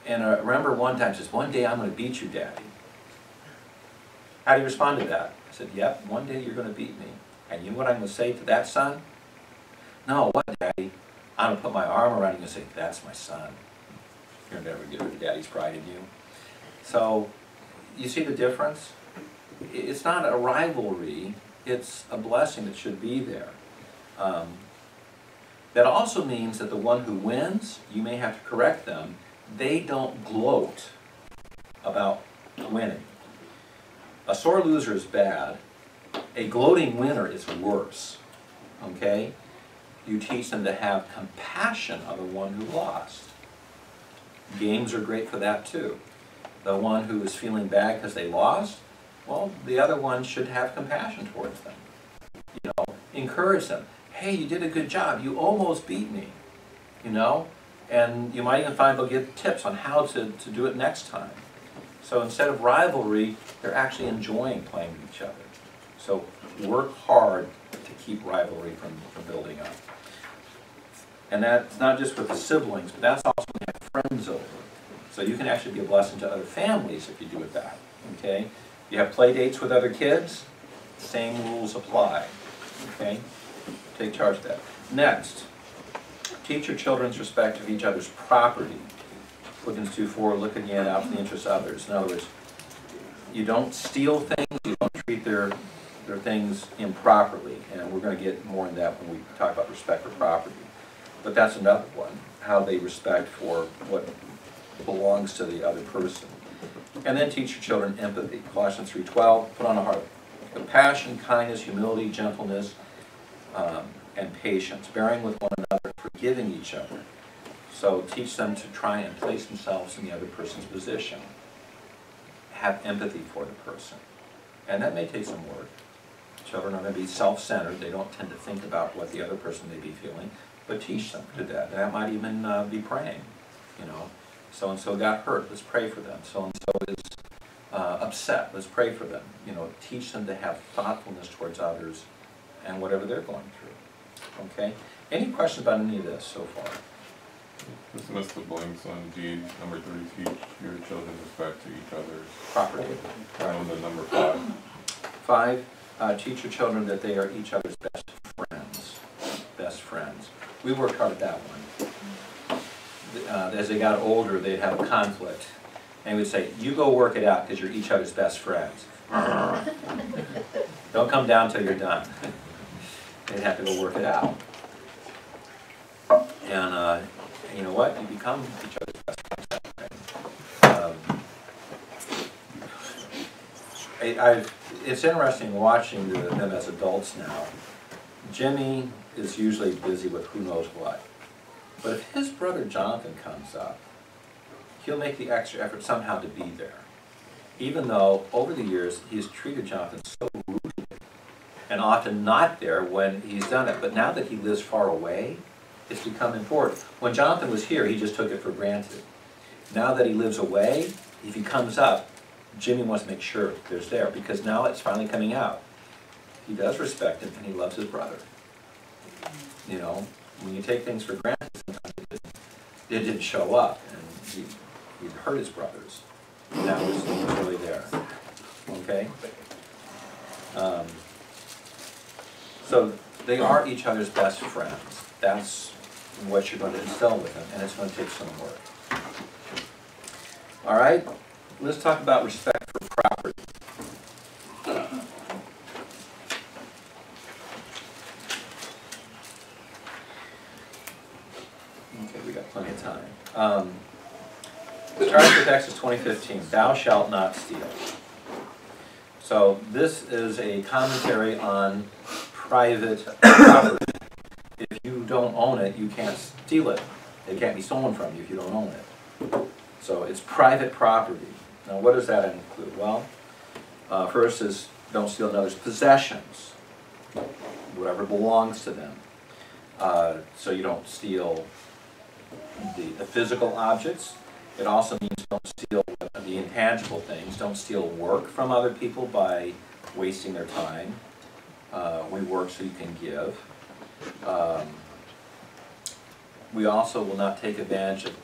Speaker 1: And I remember one time, he says, one day I'm going to beat you, Daddy. How do you respond to that? I said, yep, one day you're going to beat me. And you know what I'm going to say to that son? No, what, Daddy? I'm going to put my arm around you and say, that's my son. You'll never get rid of Daddy's pride in you. So, you see the difference? It's not a rivalry, it's a blessing that should be there. That also means that the one who wins, you may have to correct them, they don't gloat about winning. A sore loser is bad. A gloating winner is worse. Okay? You teach them to have compassion on the one who lost. Games are great for that too. The one who is feeling bad because they lost, well, the other one should have compassion towards them. You know, encourage them. Hey, you did a good job. You almost beat me. You know? And you might even find they'll get tips on how to do it next time. So instead of rivalry, they're actually enjoying playing with each other. So work hard to keep rivalry from building up. And that's not just with the siblings, but that's also when you have friends over. So you can actually be a blessing to other families if you do it that. Okay? You have play dates with other kids, same rules apply. Okay? Take charge of that. Next, teach your children's respect of each other's property. Philippians 2:4, look again out for the interests of others. In other words, you don't steal things, you don't treat their things improperly. And we're going to get more in that when we talk about respect for property. But that's another one, how they respect for what belongs to the other person. And then teach your children empathy. Colossians 3:12, put on a heart of compassion, kindness, humility, gentleness, and patience, bearing with one another, forgiving each other. So teach them to try and place themselves in the other person's position. Have empathy for the person. And that may take some work. Children are going to be self-centered. They don't tend to think about what the other person may be feeling. But teach them to that. And that might even be praying. You know, so-and-so got hurt. Let's pray for them. So-and-so is upset. Let's pray for them. You know, teach them to have thoughtfulness towards others and whatever they're going through. Okay? Any questions about any of this so far?
Speaker 2: This missed the blanks on D, number 3, teach your children respect to each other's
Speaker 1: Property.
Speaker 2: and the number 5.
Speaker 1: 5, teach your children that they are each other's best friends. Best friends. We worked hard at that one. As they got older, they'd have a conflict. And he would say, you go work it out because you're each other's best friends. Don't come down till you're done. They'd have to go work it out. And you know what? You become each other's best friends. It's interesting watching them as adults now. Jimmy is usually busy with who knows what. But if his brother Jonathan comes up, he'll make the extra effort somehow to be there. Even though, over the years, he's treated Jonathan so rudely, and often not there when he's done it. But now that he lives far away, it's become important. When Jonathan was here, he just took it for granted. Now that he lives away, if he comes up, Jimmy wants to make sure there's there, because now it's finally coming out. He does respect him, and he loves his brother. You know, when you take things for granted, sometimes it didn't show up, and he hurt his brothers. Now it's really there. Okay? So they are each other's best friends. That's what you're going to instill with them, and it's going to take some work. All right? Let's talk about respect for property. Okay, we got plenty of time. Starting with Exodus 20:15, thou shalt not steal. So this is a commentary on private property. If you don't own it, you can't steal it. It can't be stolen from you if you don't own it. So it's private property. Now what does that include? Well, first is don't steal another's possessions, whatever belongs to them. So you don't steal the physical objects. It also means don't steal the intangible things. Don't steal work from other people by wasting their time. We work so you can give. We also will not take advantage of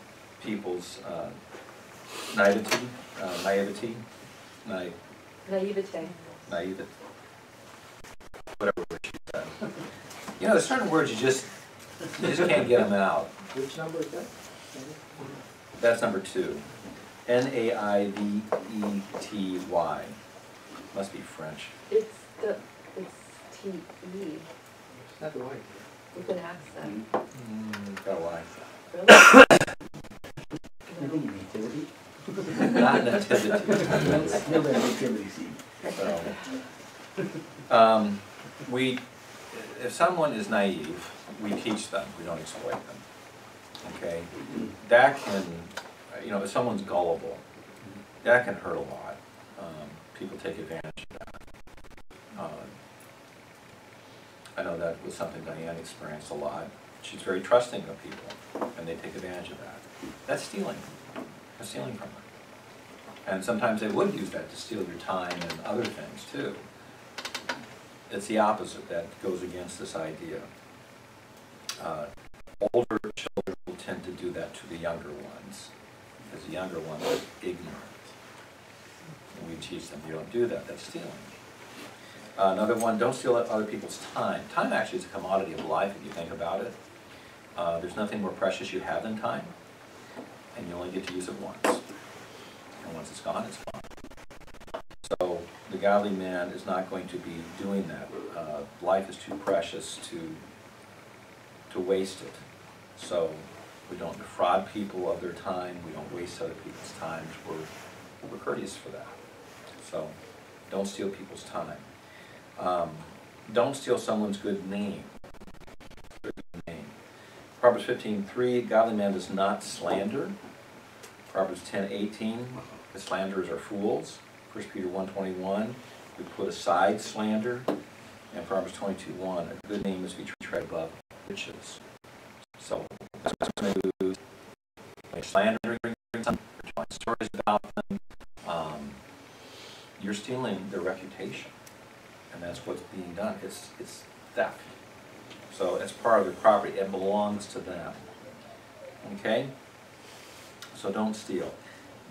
Speaker 1: people's naivety. Whatever word she said. You know, there's certain words you just can't get them out.
Speaker 3: Which number is that?
Speaker 1: That's number 2. Naivety. Must be French.
Speaker 5: It's T-E
Speaker 3: Not the white.
Speaker 5: with an accent.
Speaker 1: Got a Y.
Speaker 5: Really?
Speaker 3: I think you mean nativity.
Speaker 1: Not nativity.
Speaker 3: No, that nativity seed.
Speaker 1: So, if someone is naive, we teach them. We don't exploit them. Okay, that can, you know, if someone's gullible, that can hurt a lot. People take advantage of that. I know that was something Diane experienced a lot. She's very trusting of people, and they take advantage of that. That's stealing. That's stealing from her. And sometimes they would use that to steal your time and other things too. It's the opposite. That goes against this idea. Older children will tend to do that to the younger ones, because the younger ones are ignorant. And we teach them, you don't do that, that's stealing. Another one, don't steal other people's time. Time actually is a commodity of life if you think about it. There's nothing more precious you have than time, and you only get to use it once. And once it's gone, it's gone. So the godly man is not going to be doing that. Life is too precious to waste it. So we don't defraud people of their time. We don't waste other people's time. We're courteous for that. So don't steal people's time. Don't steal someone's good name. Proverbs 15:3, godly man does not slander. Proverbs 10:18, the slanderers are fools. 1 Peter 1:21, we put aside slander. And Proverbs 22:1, a good name is to be treasured above riches. So that's what's going to do. Like slandering someone, telling stories about them, you're stealing their reputation. And that's what's being done. It's theft. So it's part of their property. It belongs to them. Okay? So don't steal.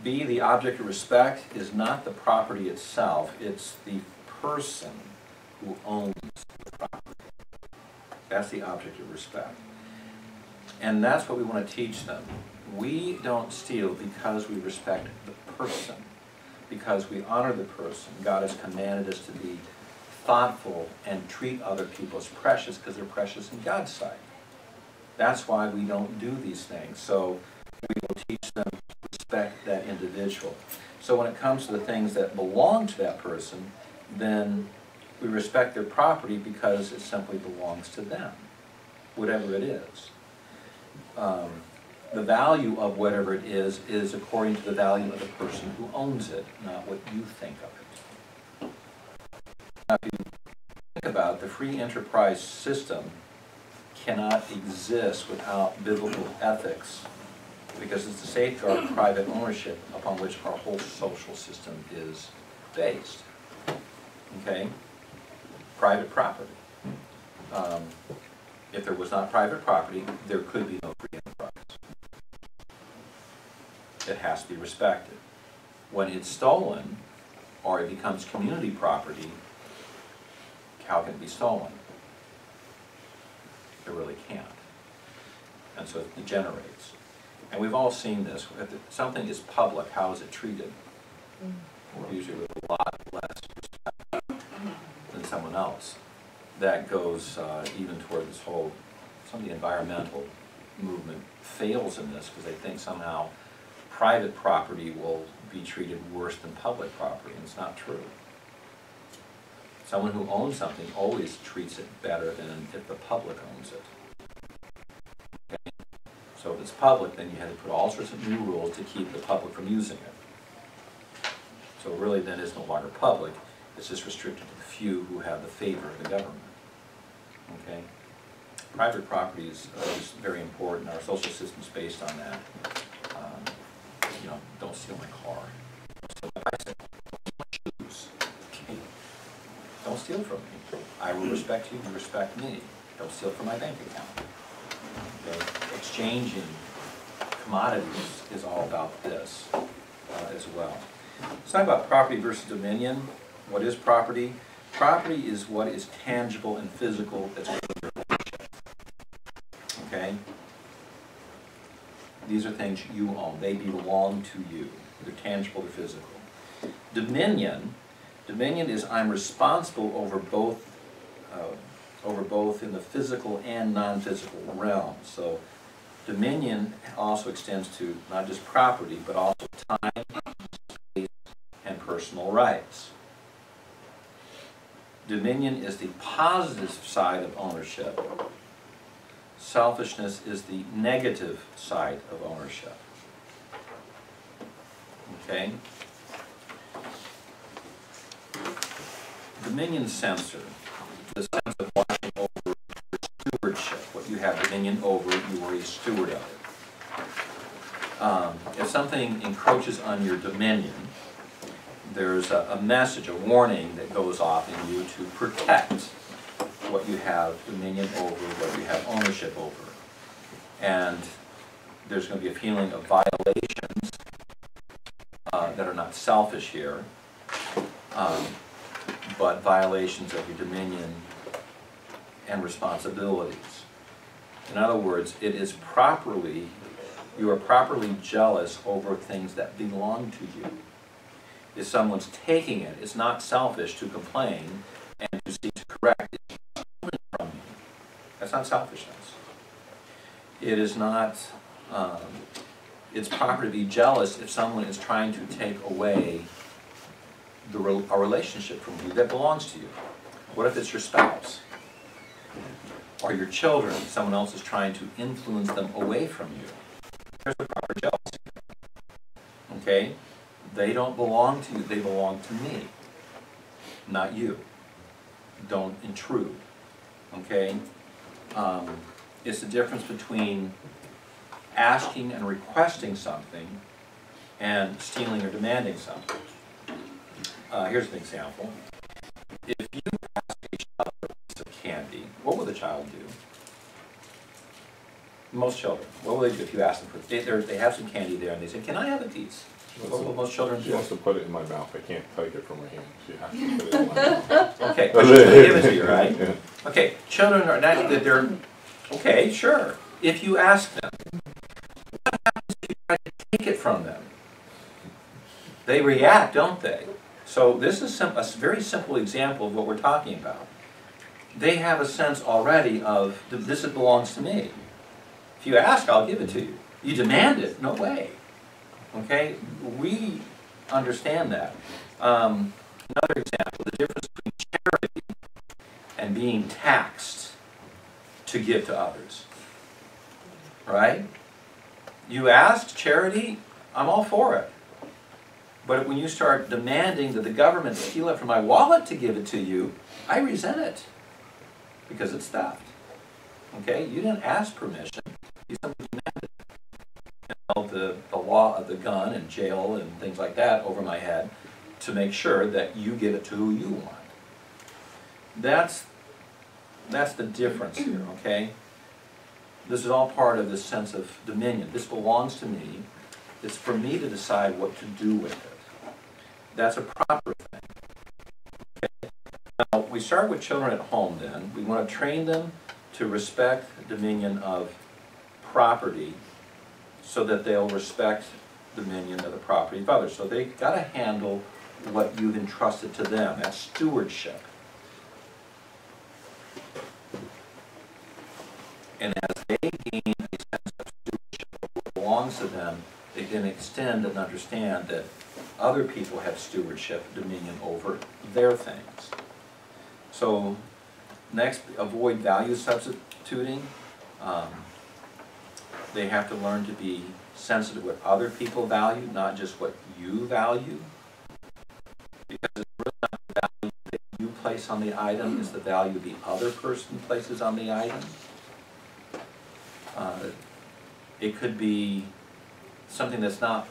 Speaker 1: B, the object of respect is not the property itself. It's the person who owns the property. That's the object of respect. And that's what we want to teach them. We don't steal because we respect the person because we honor the person. God has commanded us to be thoughtful and treat other people as precious because they're precious in God's sight. That's why we don't do these things. So we will teach them to respect that individual. So when it comes to the things that belong to that person, then we respect their property because it simply belongs to them, whatever it is. The value of whatever it is according to the value of the person who owns it, not what you think of it. Now, if you think about it, the free enterprise system cannot exist without biblical ethics because it's to safeguard private ownership upon which our whole social system is based. Okay? Private property. If there was not private property, there could be no free enterprise. It has to be respected. When it's stolen, or it becomes community property, how can it be stolen? It really can't. And so it degenerates. And we've all seen this. If something is public, how is it treated? Usually with a lot less respect than someone else. That goes even toward this whole, some of the environmental movement fails in this because they think somehow private property will be treated worse than public property, and it's not true. Someone who owns something always treats it better than if the public owns it. Okay? So if it's public, then you have to put all sorts of new rules to keep the public from using it. So really then it's no longer public, it's just restricted to the few who have the favor of the government. Okay? Private property is very important. Our social system is based on that. You know, don't steal my car. Don't steal my bicycle. Don't steal my shoes. Okay? Don't steal from me. I will respect you, you respect me. Don't steal from my bank account. Okay? Exchanging commodities is all about this as well. Let's talk about property versus dominion. What is property? Property is what is tangible and physical that's within your ownership. Okay? These are things you own. They belong to you. They're tangible or physical. Dominion is I'm responsible over both in the physical and non-physical realm. So dominion also extends to not just property, but also time, space, and personal rights. Dominion is the positive side of ownership. Selfishness is the negative side of ownership. Okay? Dominion censor, the sense of watching over stewardship. What you have dominion over, you are a steward of it. If something encroaches on your dominion, there's a message, a warning that goes off in you to protect what you have dominion over, what you have ownership over. And there's going to be a feeling of violations that are not selfish here, but violations of your dominion and responsibilities. In other words, it is properly, you are properly jealous over things that belong to you. If someone's taking it, it's not selfish to complain and to seek to correct it. From you. That's not selfishness. It is not, it's proper to be jealous if someone is trying to take away a relationship from you that belongs to you. What if it's your spouse? Or your children, someone else is trying to influence them away from you. There's the proper jealousy. Okay? They don't belong to you, they belong to me, not you. Don't intrude. Okay? It's the difference between asking and requesting something and stealing or demanding something. Here's an example. If you ask a child for a piece of candy, what will the child do? Most children, what will they do if you ask them for it? They have some candy there and they say, "Can I have a piece?" What will most children do?
Speaker 2: She wants to put it in my mouth. I can't take it from her hand. She has to put it in my mouth.
Speaker 1: Okay, but she's going to give it to you, right?
Speaker 2: Yeah.
Speaker 1: Okay, children are naturally, they're, okay, sure. If you ask them, what happens if you try to take it from them? They react, don't they? So this is a very simple example of what we're talking about. They have a sense already of, this belongs to me. If you ask, I'll give it to you. You demand it, no way. Okay? We understand that. Another example, the difference between charity and being taxed to give to others. Right? You ask charity, I'm all for it. But when you start demanding that the government steal it from my wallet to give it to you, I resent it. Because it's theft. Okay? You didn't ask permission. You simply demanded it. You held the law of the gun and jail and things like that over my head to make sure that you give it to who you want. That's the difference here, okay? This is all part of this sense of dominion. This belongs to me. It's for me to decide what to do with it. That's a proper thing. Okay? Now, we start with children at home then. We want to train them to respect the dominion of property so that they'll respect the dominion of the property of others. So they've got to handle what you've entrusted to them. That's stewardship. And as they gain a sense of stewardship of what belongs to them, they can extend and understand that other people have stewardship, dominion over their things. So next, avoid value substituting. They have to learn to be sensitive what other people value, not just what you value. Because it's really not the value that you place on the item, it's the value the other person places on the item. It could be something that's not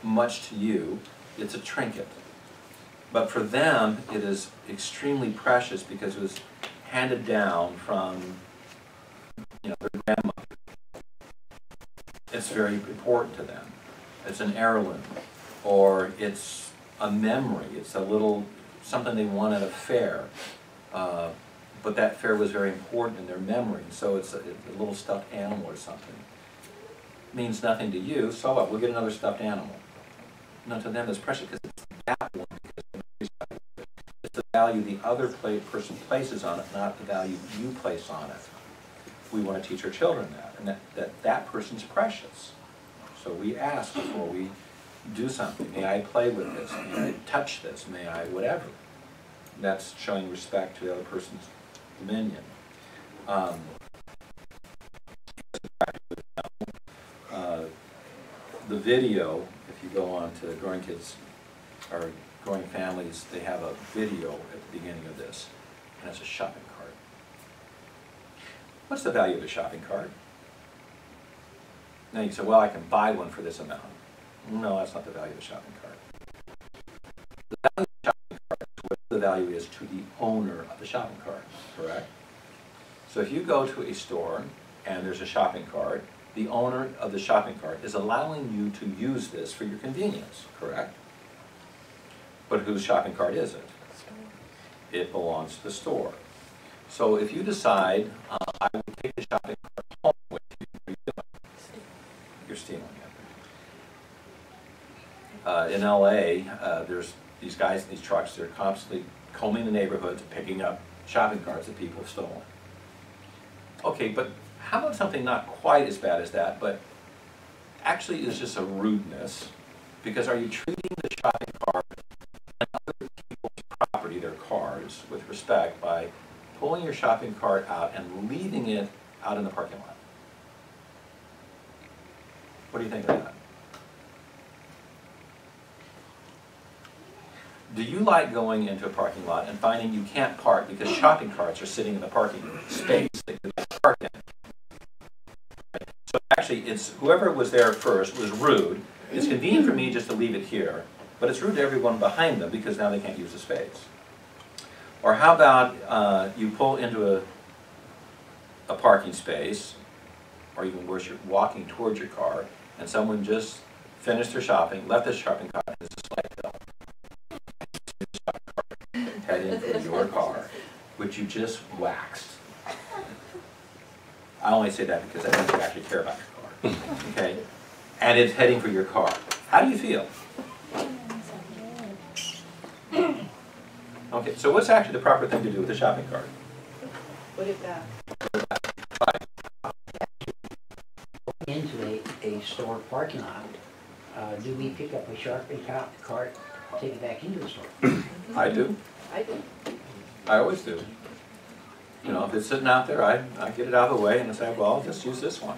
Speaker 1: much to you, it's a trinket. But for them, it is extremely precious because it was handed down from, their grandmother. It's very important to them. It's an heirloom, or it's a memory. It's a little, something they won at a fair. But that fair was very important in their memory. So it's a little stuffed animal or something. It means nothing to you, so what? We'll get another stuffed animal. No, to them it's precious because it's that one. It's the value the other person places on it, not the value you place on it. We want to teach our children that, and that person's precious. So we ask before we do something. May I play with this? May I touch this? May I whatever? That's showing respect to the other person's dominion. The video, if you go on to Growing Kids or Growing Families, they have a video at the beginning of this, and it's a shopping cart. What's the value of a shopping cart? Now you say, well, I can buy one for this amount. No, that's not the value of a shopping cart. The value of the shopping cart is what the value is to the owner of the shopping cart, correct? So if you go to a store and there's a shopping cart, the owner of the shopping cart is allowing you to use this for your convenience, correct? But whose shopping cart is it? It belongs to the store. So if you decide, I will take the shopping cart home with you, what are you doing? You're stealing it. In LA, there's these guys in these trucks, they're constantly combing the neighborhoods, picking up shopping carts that people have stolen. Okay, but how about something not quite as bad as that, but actually is just a rudeness? Because are you treating the shopping cart and other people's property, their cars, with respect by pulling your shopping cart out and leaving it out in the parking lot? What do you think of that? Do you like going into a parking lot and finding you can't park because shopping carts are sitting in the parking space that you can park in? So actually, it's whoever was there first was rude. It's convenient for me just to leave it here, but it's rude to everyone behind them because now they can't use the space. Or how about you pull into a parking space, or even worse, you're walking towards your car, and someone just finished their shopping, left the shopping cart, and there's a slight hill. Heading for your car, which you just waxed. I only say that because I think you actually care about your car. Okay? And it's heading for your car. How do you feel? Okay, so what's actually the proper thing to do with a shopping cart?
Speaker 5: Put it back.
Speaker 7: Into a store parking lot, do we pick up a shopping cart, take it back into the store?
Speaker 1: I do.
Speaker 5: I do.
Speaker 1: I always do. You know, if it's sitting out there, I get it out of the way and I say, well, I'll just use this one.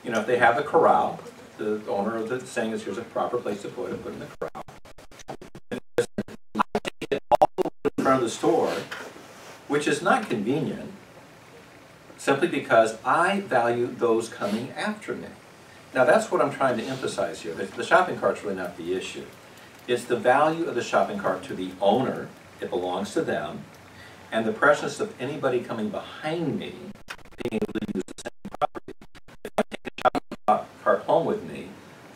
Speaker 1: You know, if they have the corral, the owner of the saying is, here's a proper place to put it in the corral. I take it all the way to the front of the store, which is not convenient, simply because I value those coming after me. Now that's what I'm trying to emphasize here. The shopping cart's really not the issue. It's the value of the shopping cart to the owner, it belongs to them, and the preciousness of anybody coming behind me being able to use the same property. If I take a shopping cart home with me,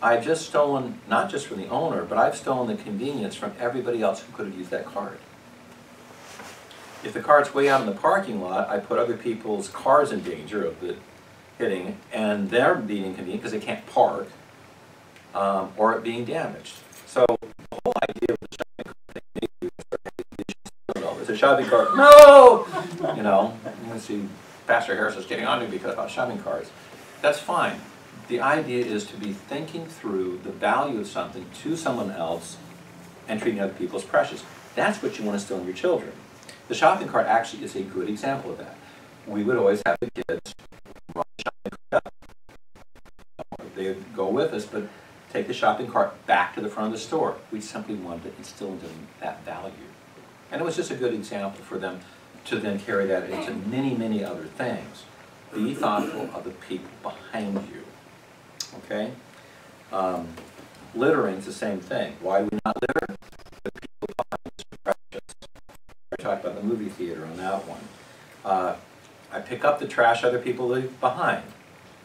Speaker 1: I've just stolen, not just from the owner, but I've stolen the convenience from everybody else who could have used that cart. If the cart's way out in the parking lot, I put other people's cars in danger of it hitting, and they're being inconvenient because they can't park, or it being damaged. So the whole idea of the shopping cart thing, maybe it's a shopping cart, no! You know, you can see Pastor Harris is getting on to me because about shopping carts. That's fine. The idea is to be thinking through the value of something to someone else and treating other people as precious. That's what you want to instill in your children. The shopping cart actually is a good example of that. We would always have the kids run the shopping cart up. They would go with us, but take the shopping cart back to the front of the store. We simply wanted to instill in them that value. And it was just a good example for them to then carry that into many, many other things. Be thoughtful of the people behind you. Okay? Littering is the same thing. Why do we not litter? The people behind us are precious. I talked about the movie theater on that one. I pick up the trash other people leave behind.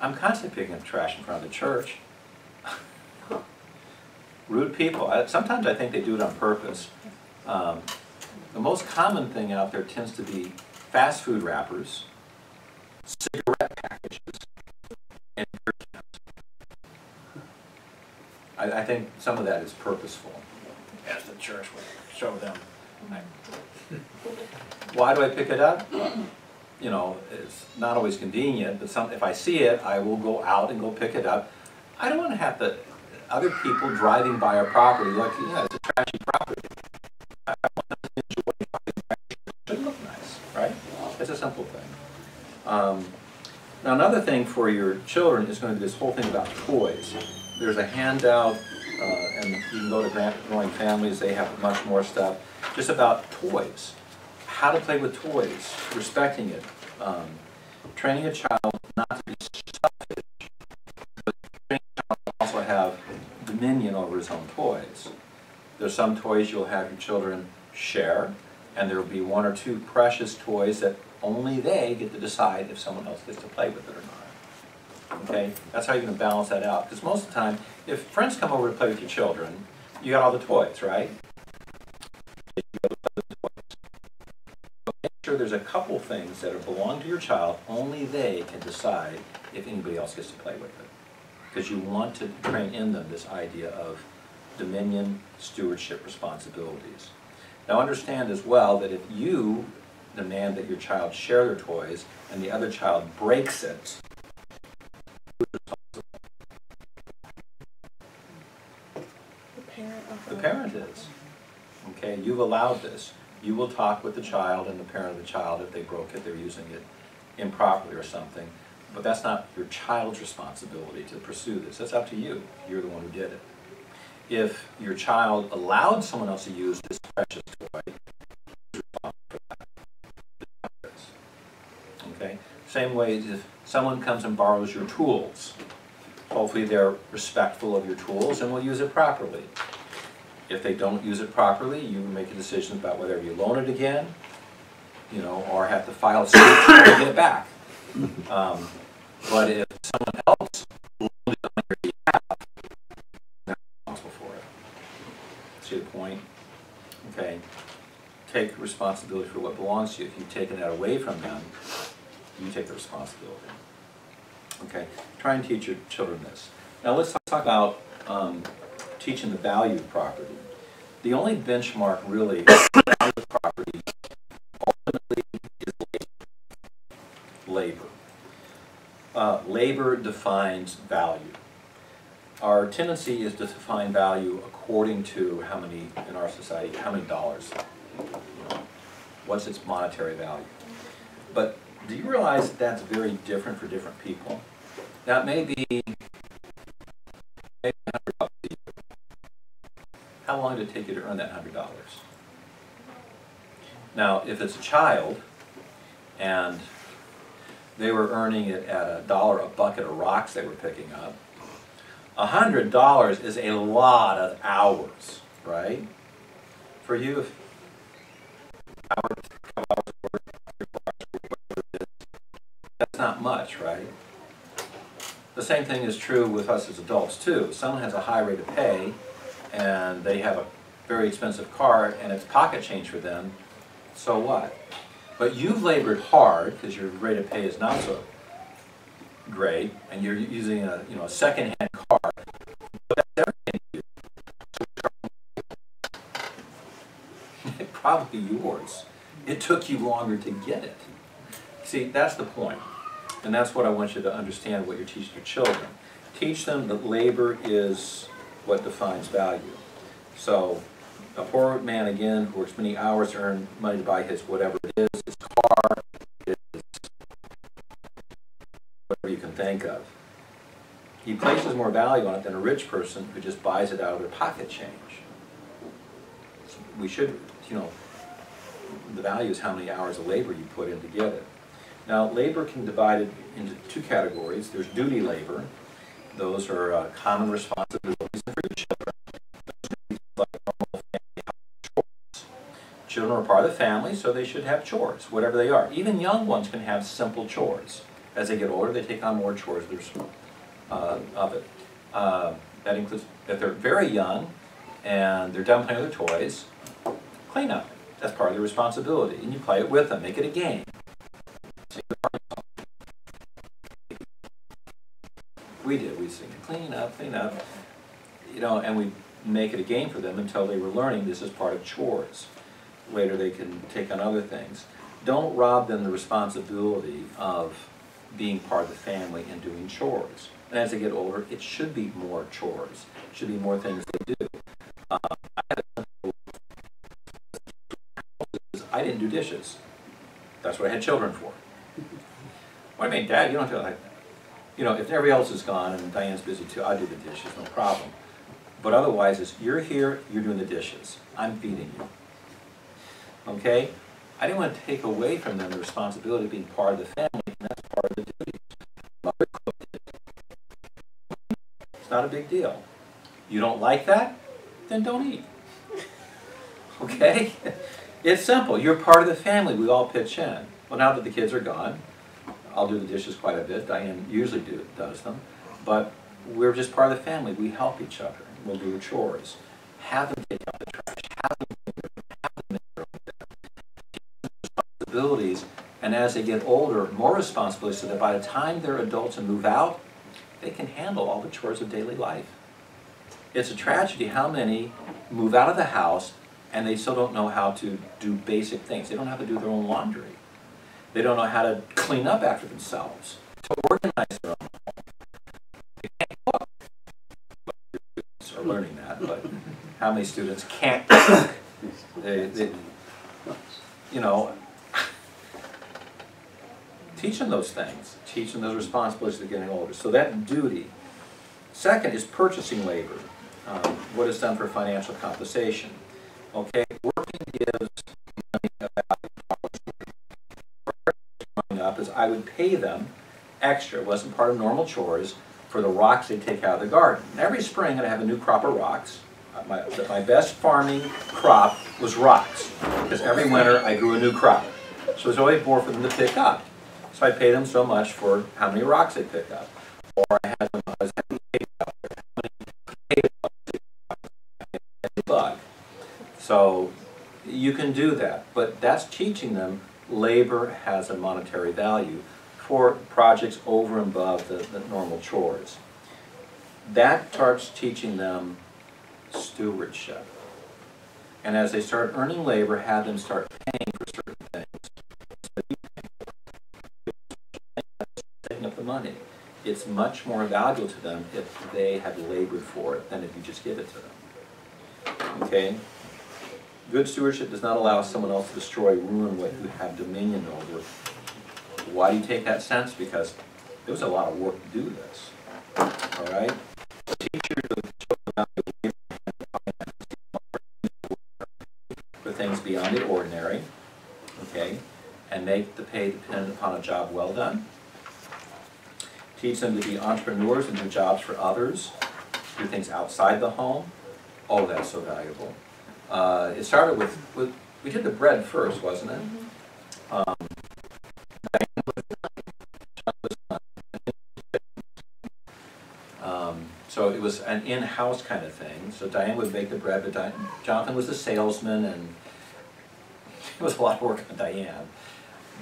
Speaker 1: I'm constantly picking up trash in front of the church. Rude people. Sometimes I think they do it on purpose. The most common thing out there tends to be fast food wrappers, cigarette packages, and beer cans. I think some of that is purposeful, as the church would show them. Why do I pick it up? You know, it's not always convenient, but if I see it, I will go out and go pick it up. I don't want to have other people driving by our property like, yeah, it's a trashy property. I want them to enjoy driving by. It should look nice, right? It's a simple thing. Now another thing for your children is going to be this whole thing about toys. There's a handout, and you can go to Growing Families, they have much more stuff, just about toys. How to play with toys, respecting it, training a child not to be selfish, but training a child to also have dominion over his own toys. There's some toys you'll have your children share, and there will be one or two precious toys that only they get to decide if someone else gets to play with it or not. Okay? That's how you're going to balance that out. Because most of the time, if friends come over to play with your children, you got all the toys, right? So make sure there's a couple things that belong to your child, only they can decide if anybody else gets to play with it. Because you want to train in them this idea of dominion, stewardship, responsibilities. Now understand as well that if you demand that your child share their toys and the other child breaks it, who's responsible? The parent is. Okay, you've allowed this. You will talk with the child and the parent of the child if they broke it, they're using it improperly or something. But that's not your child's responsibility to pursue this. That's up to you. You're the one who did it. If your child allowed someone else to use this precious toy, who's responsible for that? Okay? Same way as if someone comes and borrows your tools. Hopefully they're respectful of your tools and will use it properly. If they don't use it properly, you make a decision about whether you loan it again, you know, or have to file suit to get it back. But if someone else loaned it on your behalf, they're responsible for it. See the point? Okay. Take responsibility for what belongs to you. If you've taken that away from them, you take the responsibility. Okay. Try and teach your children this. Now let's talk about teaching the value of property. The only benchmark really of property labor defines value. Our tendency is to define value according to how many, in our society, how many dollars. You know, what's its monetary value? But do you realize that that's very different for different people? That may be maybe $100 a year. How long did it take you to earn that $100? Now, if it's a child and they were earning it at $1 a bucket of rocks they were picking up, $100 is a lot of hours, right? For you, if that's not much, right? The same thing is true with us as adults too. If someone has a high rate of pay and they have a very expensive car and it's pocket change for them, so what? But you've labored hard because your rate of pay is not so great and you're using a, you know, a second-hand car, but that's everything to you. It's probably yours. It took you longer to get it. See, that's the point. And that's what I want you to understand what you're teaching your children. Teach them that labor is what defines value. So a poor man, again, who works many hours to earn money to buy his whatever it is, his car, his whatever you can think of. He places more value on it than a rich person who just buys it out of their pocket change. So we should, you know, the value is how many hours of labor you put in to get it. Now, labor can be divided into two categories. There's duty labor. Those are common responsibilities for your children. Those are like normal family chores. Children are part of the family, so they should have chores, whatever they are. Even young ones can have simple chores. As they get older, they take on more chores of it. That includes, if they're very young and they're done playing with their toys, clean up. That's part of their responsibility. And you play it with them. Make it a game. We did. We'd sing, clean up, you know, and we make it a game for them until they were learning this is part of chores. Later they can take on other things. Don't rob them the responsibility of being part of the family and doing chores. And as they get older, it should be more chores. It should be more things they do. I didn't do dishes. That's what I had children for. What do you mean, Dad? You don't do it like that. You know, if everybody else is gone and Diane's busy too, I do the dishes, no problem. But otherwise, it's you're here, you're doing the dishes. I'm feeding you. Okay? I didn't want to take away from them the responsibility of being part of the family, and that's part of the duties. Mother cooked it. It's not a big deal. You don't like that? Then don't eat. Okay? It's simple. You're part of the family. We all pitch in. Well, now that the kids are gone, I'll do the dishes quite a bit. Diane usually does them. But we're just part of the family. We help each other. We'll do the chores. Have them take out the trash. Have them make their own bed. Responsibilities, and as they get older, more responsibilities, so that by the time they're adults and move out, they can handle all the chores of daily life. It's a tragedy how many move out of the house and they still don't know how to do basic things. They don't know how to do their own laundry. They don't know how to clean up after themselves, to organize their own home. They can't cook. Students are learning that, but how many students can't cook? They, you know, teach them those things. Teach them those responsibilities as they're getting older. So that duty. Second is purchasing labor. What is done for financial compensation. Okay, working gives money a value. Up is I would pay them extra. It wasn't part of normal chores for the rocks they take out of the garden. And every spring I'd have a new crop of rocks. My best farming crop was rocks, because every winter I grew a new crop. So it was always more for them to pick up. So I pay them so much for how many rocks they pick up. Or I had them, I was having potatoes out there, how many potatoes they pick up, bug. So you can do that, but that's teaching them labor has a monetary value for projects over and above the normal chores. That starts teaching them stewardship. And as they start earning labor, have them start paying for certain things. Taking up the money. it's much more valuable to them if they have labored for it than if you just give it to them. Okay? Good stewardship does not allow someone else to destroy, ruin what you have dominion over. Why do you take that sense? Because there was a lot of work to do this. All right? Teachers of children value for things beyond the ordinary, okay, and make the pay dependent upon a job well done. Teach them to be entrepreneurs and do jobs for others, do things outside the home. Oh, that's so valuable. It started with, we did the bread first, wasn't it? So it was an in-house kind of thing. So Diane would make the bread, but Jonathan was a salesman, and it was a lot of work on Diane.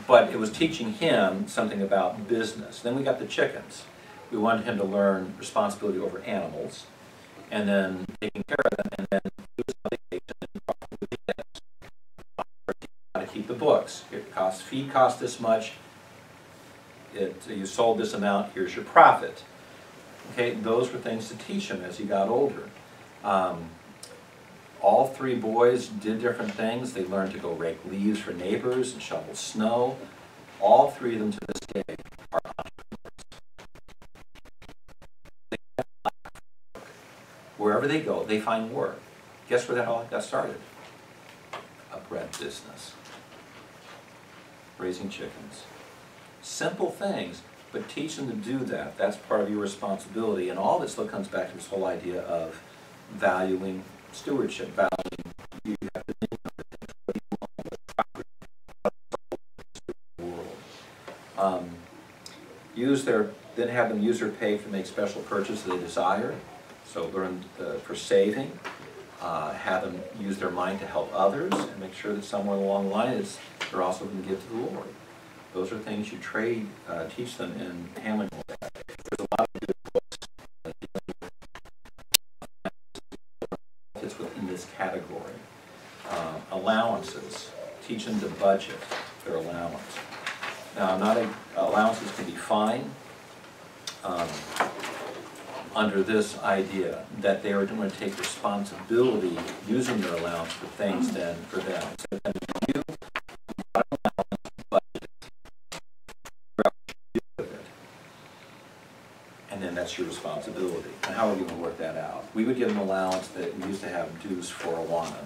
Speaker 1: But it was teaching him something about business. Then we got the chickens. We wanted him to learn responsibility over animals, and then taking care of them, and then how to keep the books. Feed costs this much. You sold this amount. Here's your profit. Okay, those were things to teach him as he got older. All three boys did different things. They learned to go rake leaves for neighbors and shovel snow. All three of them to this day are entrepreneurs. Wherever they go, they find work. Guess where that all got started? A bread business. Raising chickens. Simple things. But teach them to do that. That's part of your responsibility. And all this still comes back to this whole idea of valuing stewardship, valuing you have to think of the world. Then have them use their pay to make special purchases they desire. So learn for saving. Have them use their mind to help others, and make sure that somewhere along the line they're also going to give to the Lord. Those are things you teach them in handling all that. There's a lot of good books that fits within this category. Allowances. Teach them to budget their allowance. Now, allowances can be fine under this idea that they are going to take responsibility using their allowance for things then for them. So then you and then that's your responsibility. And how are you going to work that out? We would give them allowance that we used to have dues for Awana,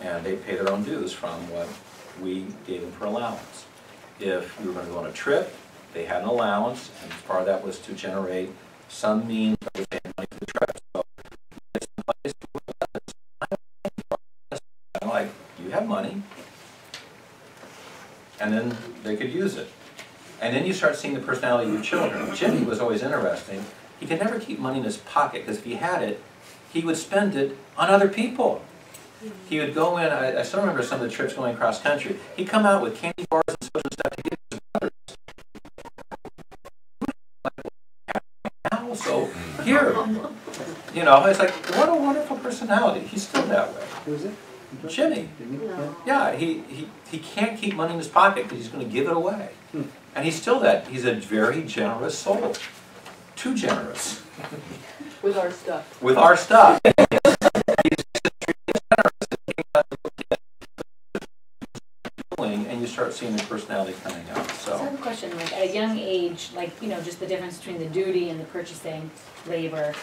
Speaker 1: and they pay their own dues from what we gave them for allowance. If we were going to go on a trip, they had an allowance, and part of that was to generate some means of paying money for the trip. So I'm like, you have money, and then they could use it. And then you start seeing the personality of your children. Jimmy was always interesting. He could never keep money in his pocket, because if he had it, he would spend it on other people. He would go in, I still remember some of the trips going across country, he'd come out with candy bars and such and stuff to give his brothers. Now, so here, you know, it's like, what a wonderful personality. He's still that way.
Speaker 3: Who's it?
Speaker 1: Jimmy.
Speaker 5: No.
Speaker 1: Yeah, he can't keep money in his pocket because he's going to give it away. And he's still that. He's a very generous soul. Too generous.
Speaker 5: With our stuff.
Speaker 1: With our stuff. He's and you start seeing the personality coming out.
Speaker 4: So I have a question, like at a young age, like, you know, just the difference between the duty and the purchasing labor.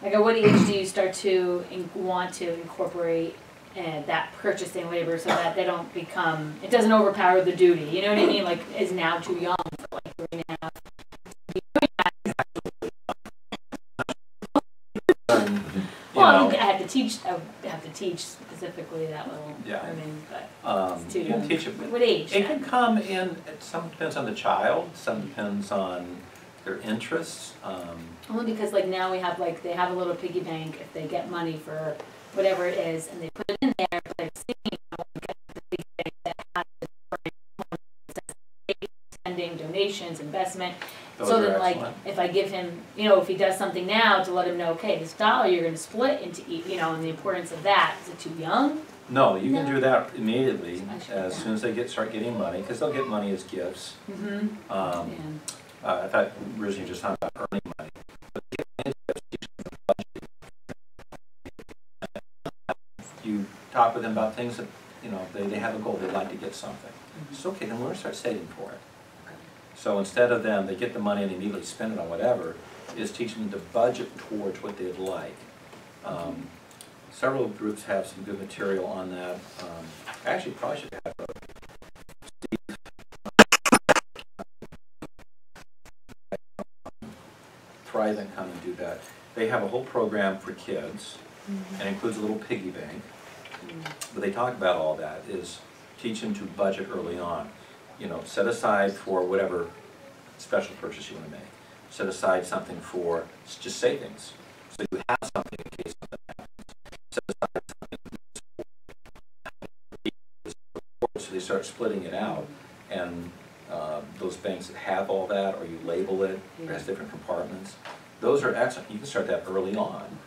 Speaker 4: Like at what age do you start to want to incorporate that purchasing labor so that they don't become, it doesn't overpower the duty, you know what I mean? Like, is now too young for like 3.5. Well, I have to teach specifically that little.
Speaker 1: Yeah.
Speaker 4: I mean, but it's too
Speaker 1: You
Speaker 4: young.
Speaker 1: can teach it.
Speaker 4: What age?
Speaker 1: It can come in, some depends on the child, some depends on their interests.
Speaker 4: Only because like now we have like, they have a little piggy bank if they get money for whatever it is, and they put it in there, but they're seeing the piggy bank that has spending, donations, investment.
Speaker 1: Those
Speaker 4: So
Speaker 1: are
Speaker 4: then like,
Speaker 1: excellent.
Speaker 4: if I give him, you know, if he does something now to let him know, okay, this dollar you're gonna split into, you know, and the importance of that, is it too young?
Speaker 1: No, you can
Speaker 4: No.
Speaker 1: do that immediately
Speaker 4: I should
Speaker 1: as
Speaker 4: do
Speaker 1: soon as they start getting money, because they'll get money as gifts.
Speaker 4: Mm-hmm.
Speaker 1: Um, I thought originally you were just talking about earning money. But the idea is teaching them budgeting. You talk with them about things that, you know, they have a goal, they'd like to get something. It's okay, then we're going to start saving for it. So instead of them, they get the money and immediately spend it on whatever, is teaching them to budget towards what they'd like. Several groups have some good material on that. Actually, probably should have Steve Thrive and come and do that. They have a whole program for kids, and includes a little piggy bank. But they talk about all that, is teach them to budget early on. You know, set aside for whatever special purchase you want to make. Set aside something for just savings, so you have something in case something happens. Set aside something, so they start splitting it out. And those banks that have all that, or you label it, it has different compartments, those are excellent. You can start that early on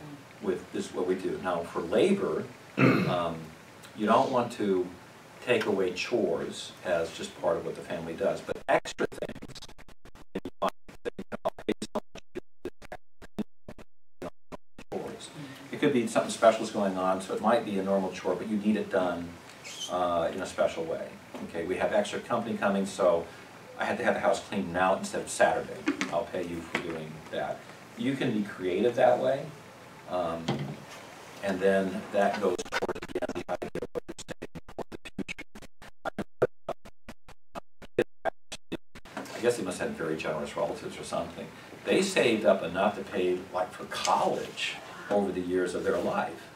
Speaker 1: with this, what we do. Now, for labor, you don't want to take away chores as just part of what the family does, but extra things. And you find that you can all pay so much chores. It could be something special is going on, so it might be a normal chore, but you need it done in a special way. Okay, we have extra company coming, so I had to have the house cleaned now instead of Saturday. I'll pay you for doing that. You can be creative that way, and then that goes toward, again, the idea of what you're saying for the future. I guess they must have very generous relatives or something. They saved up enough to pay, like, for college over the years of their life.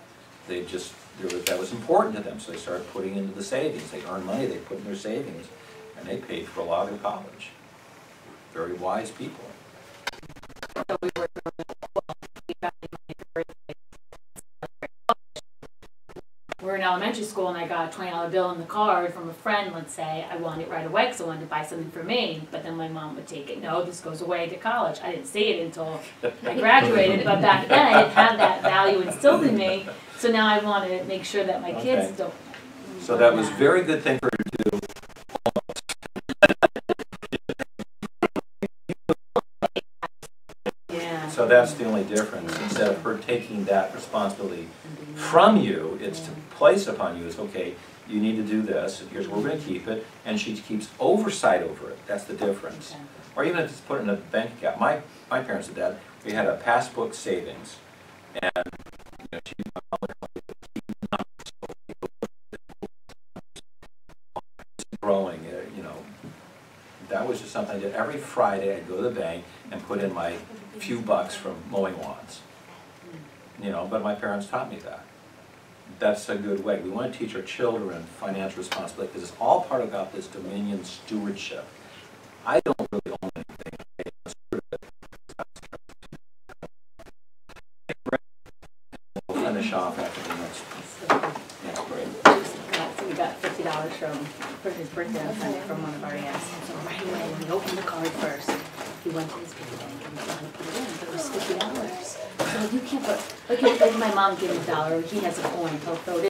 Speaker 1: They just, that was important to them, so they started putting into the savings. They earned money, they put in their savings, and they paid for a lot of their college. Very wise people.
Speaker 4: We're in elementary school and I got a $20 bill in the card from a friend, let's say. I wanted it right away because I wanted to buy something for me, but then my mom would take it. No, this goes away to college. I didn't see it until I graduated, but back then I didn't have that value instilled in me, so now I want to make sure that my kids don't.
Speaker 1: So that was a very good thing for her to do.
Speaker 4: Yeah.
Speaker 1: So that's the only difference. Instead of her taking that responsibility from you, it's to place upon you is, okay, you need to do this, here's where we're going to keep it, and she keeps oversight over it. That's the difference.
Speaker 4: Okay.
Speaker 1: Or even if it's put in a bank account. My parents did that. We had a passbook savings, and you know, she growing, you know. That was just something I did every Friday. I'd go to the bank and put in my few bucks from mowing lawns. You know, but my parents taught me that. That's a good way. We want to teach our children financial responsibility because it's all part about this dominion stewardship. I don't really own anything. We'll finish off after the next break.
Speaker 4: So we got $50 for his birthday on Sunday from one of our aunts. So right away, when we opened the card first, he went to his piggy bank and was going to put it in, but it was $50. So you can't put, like my mom gave him $1, he has a coin, he'll throw it in.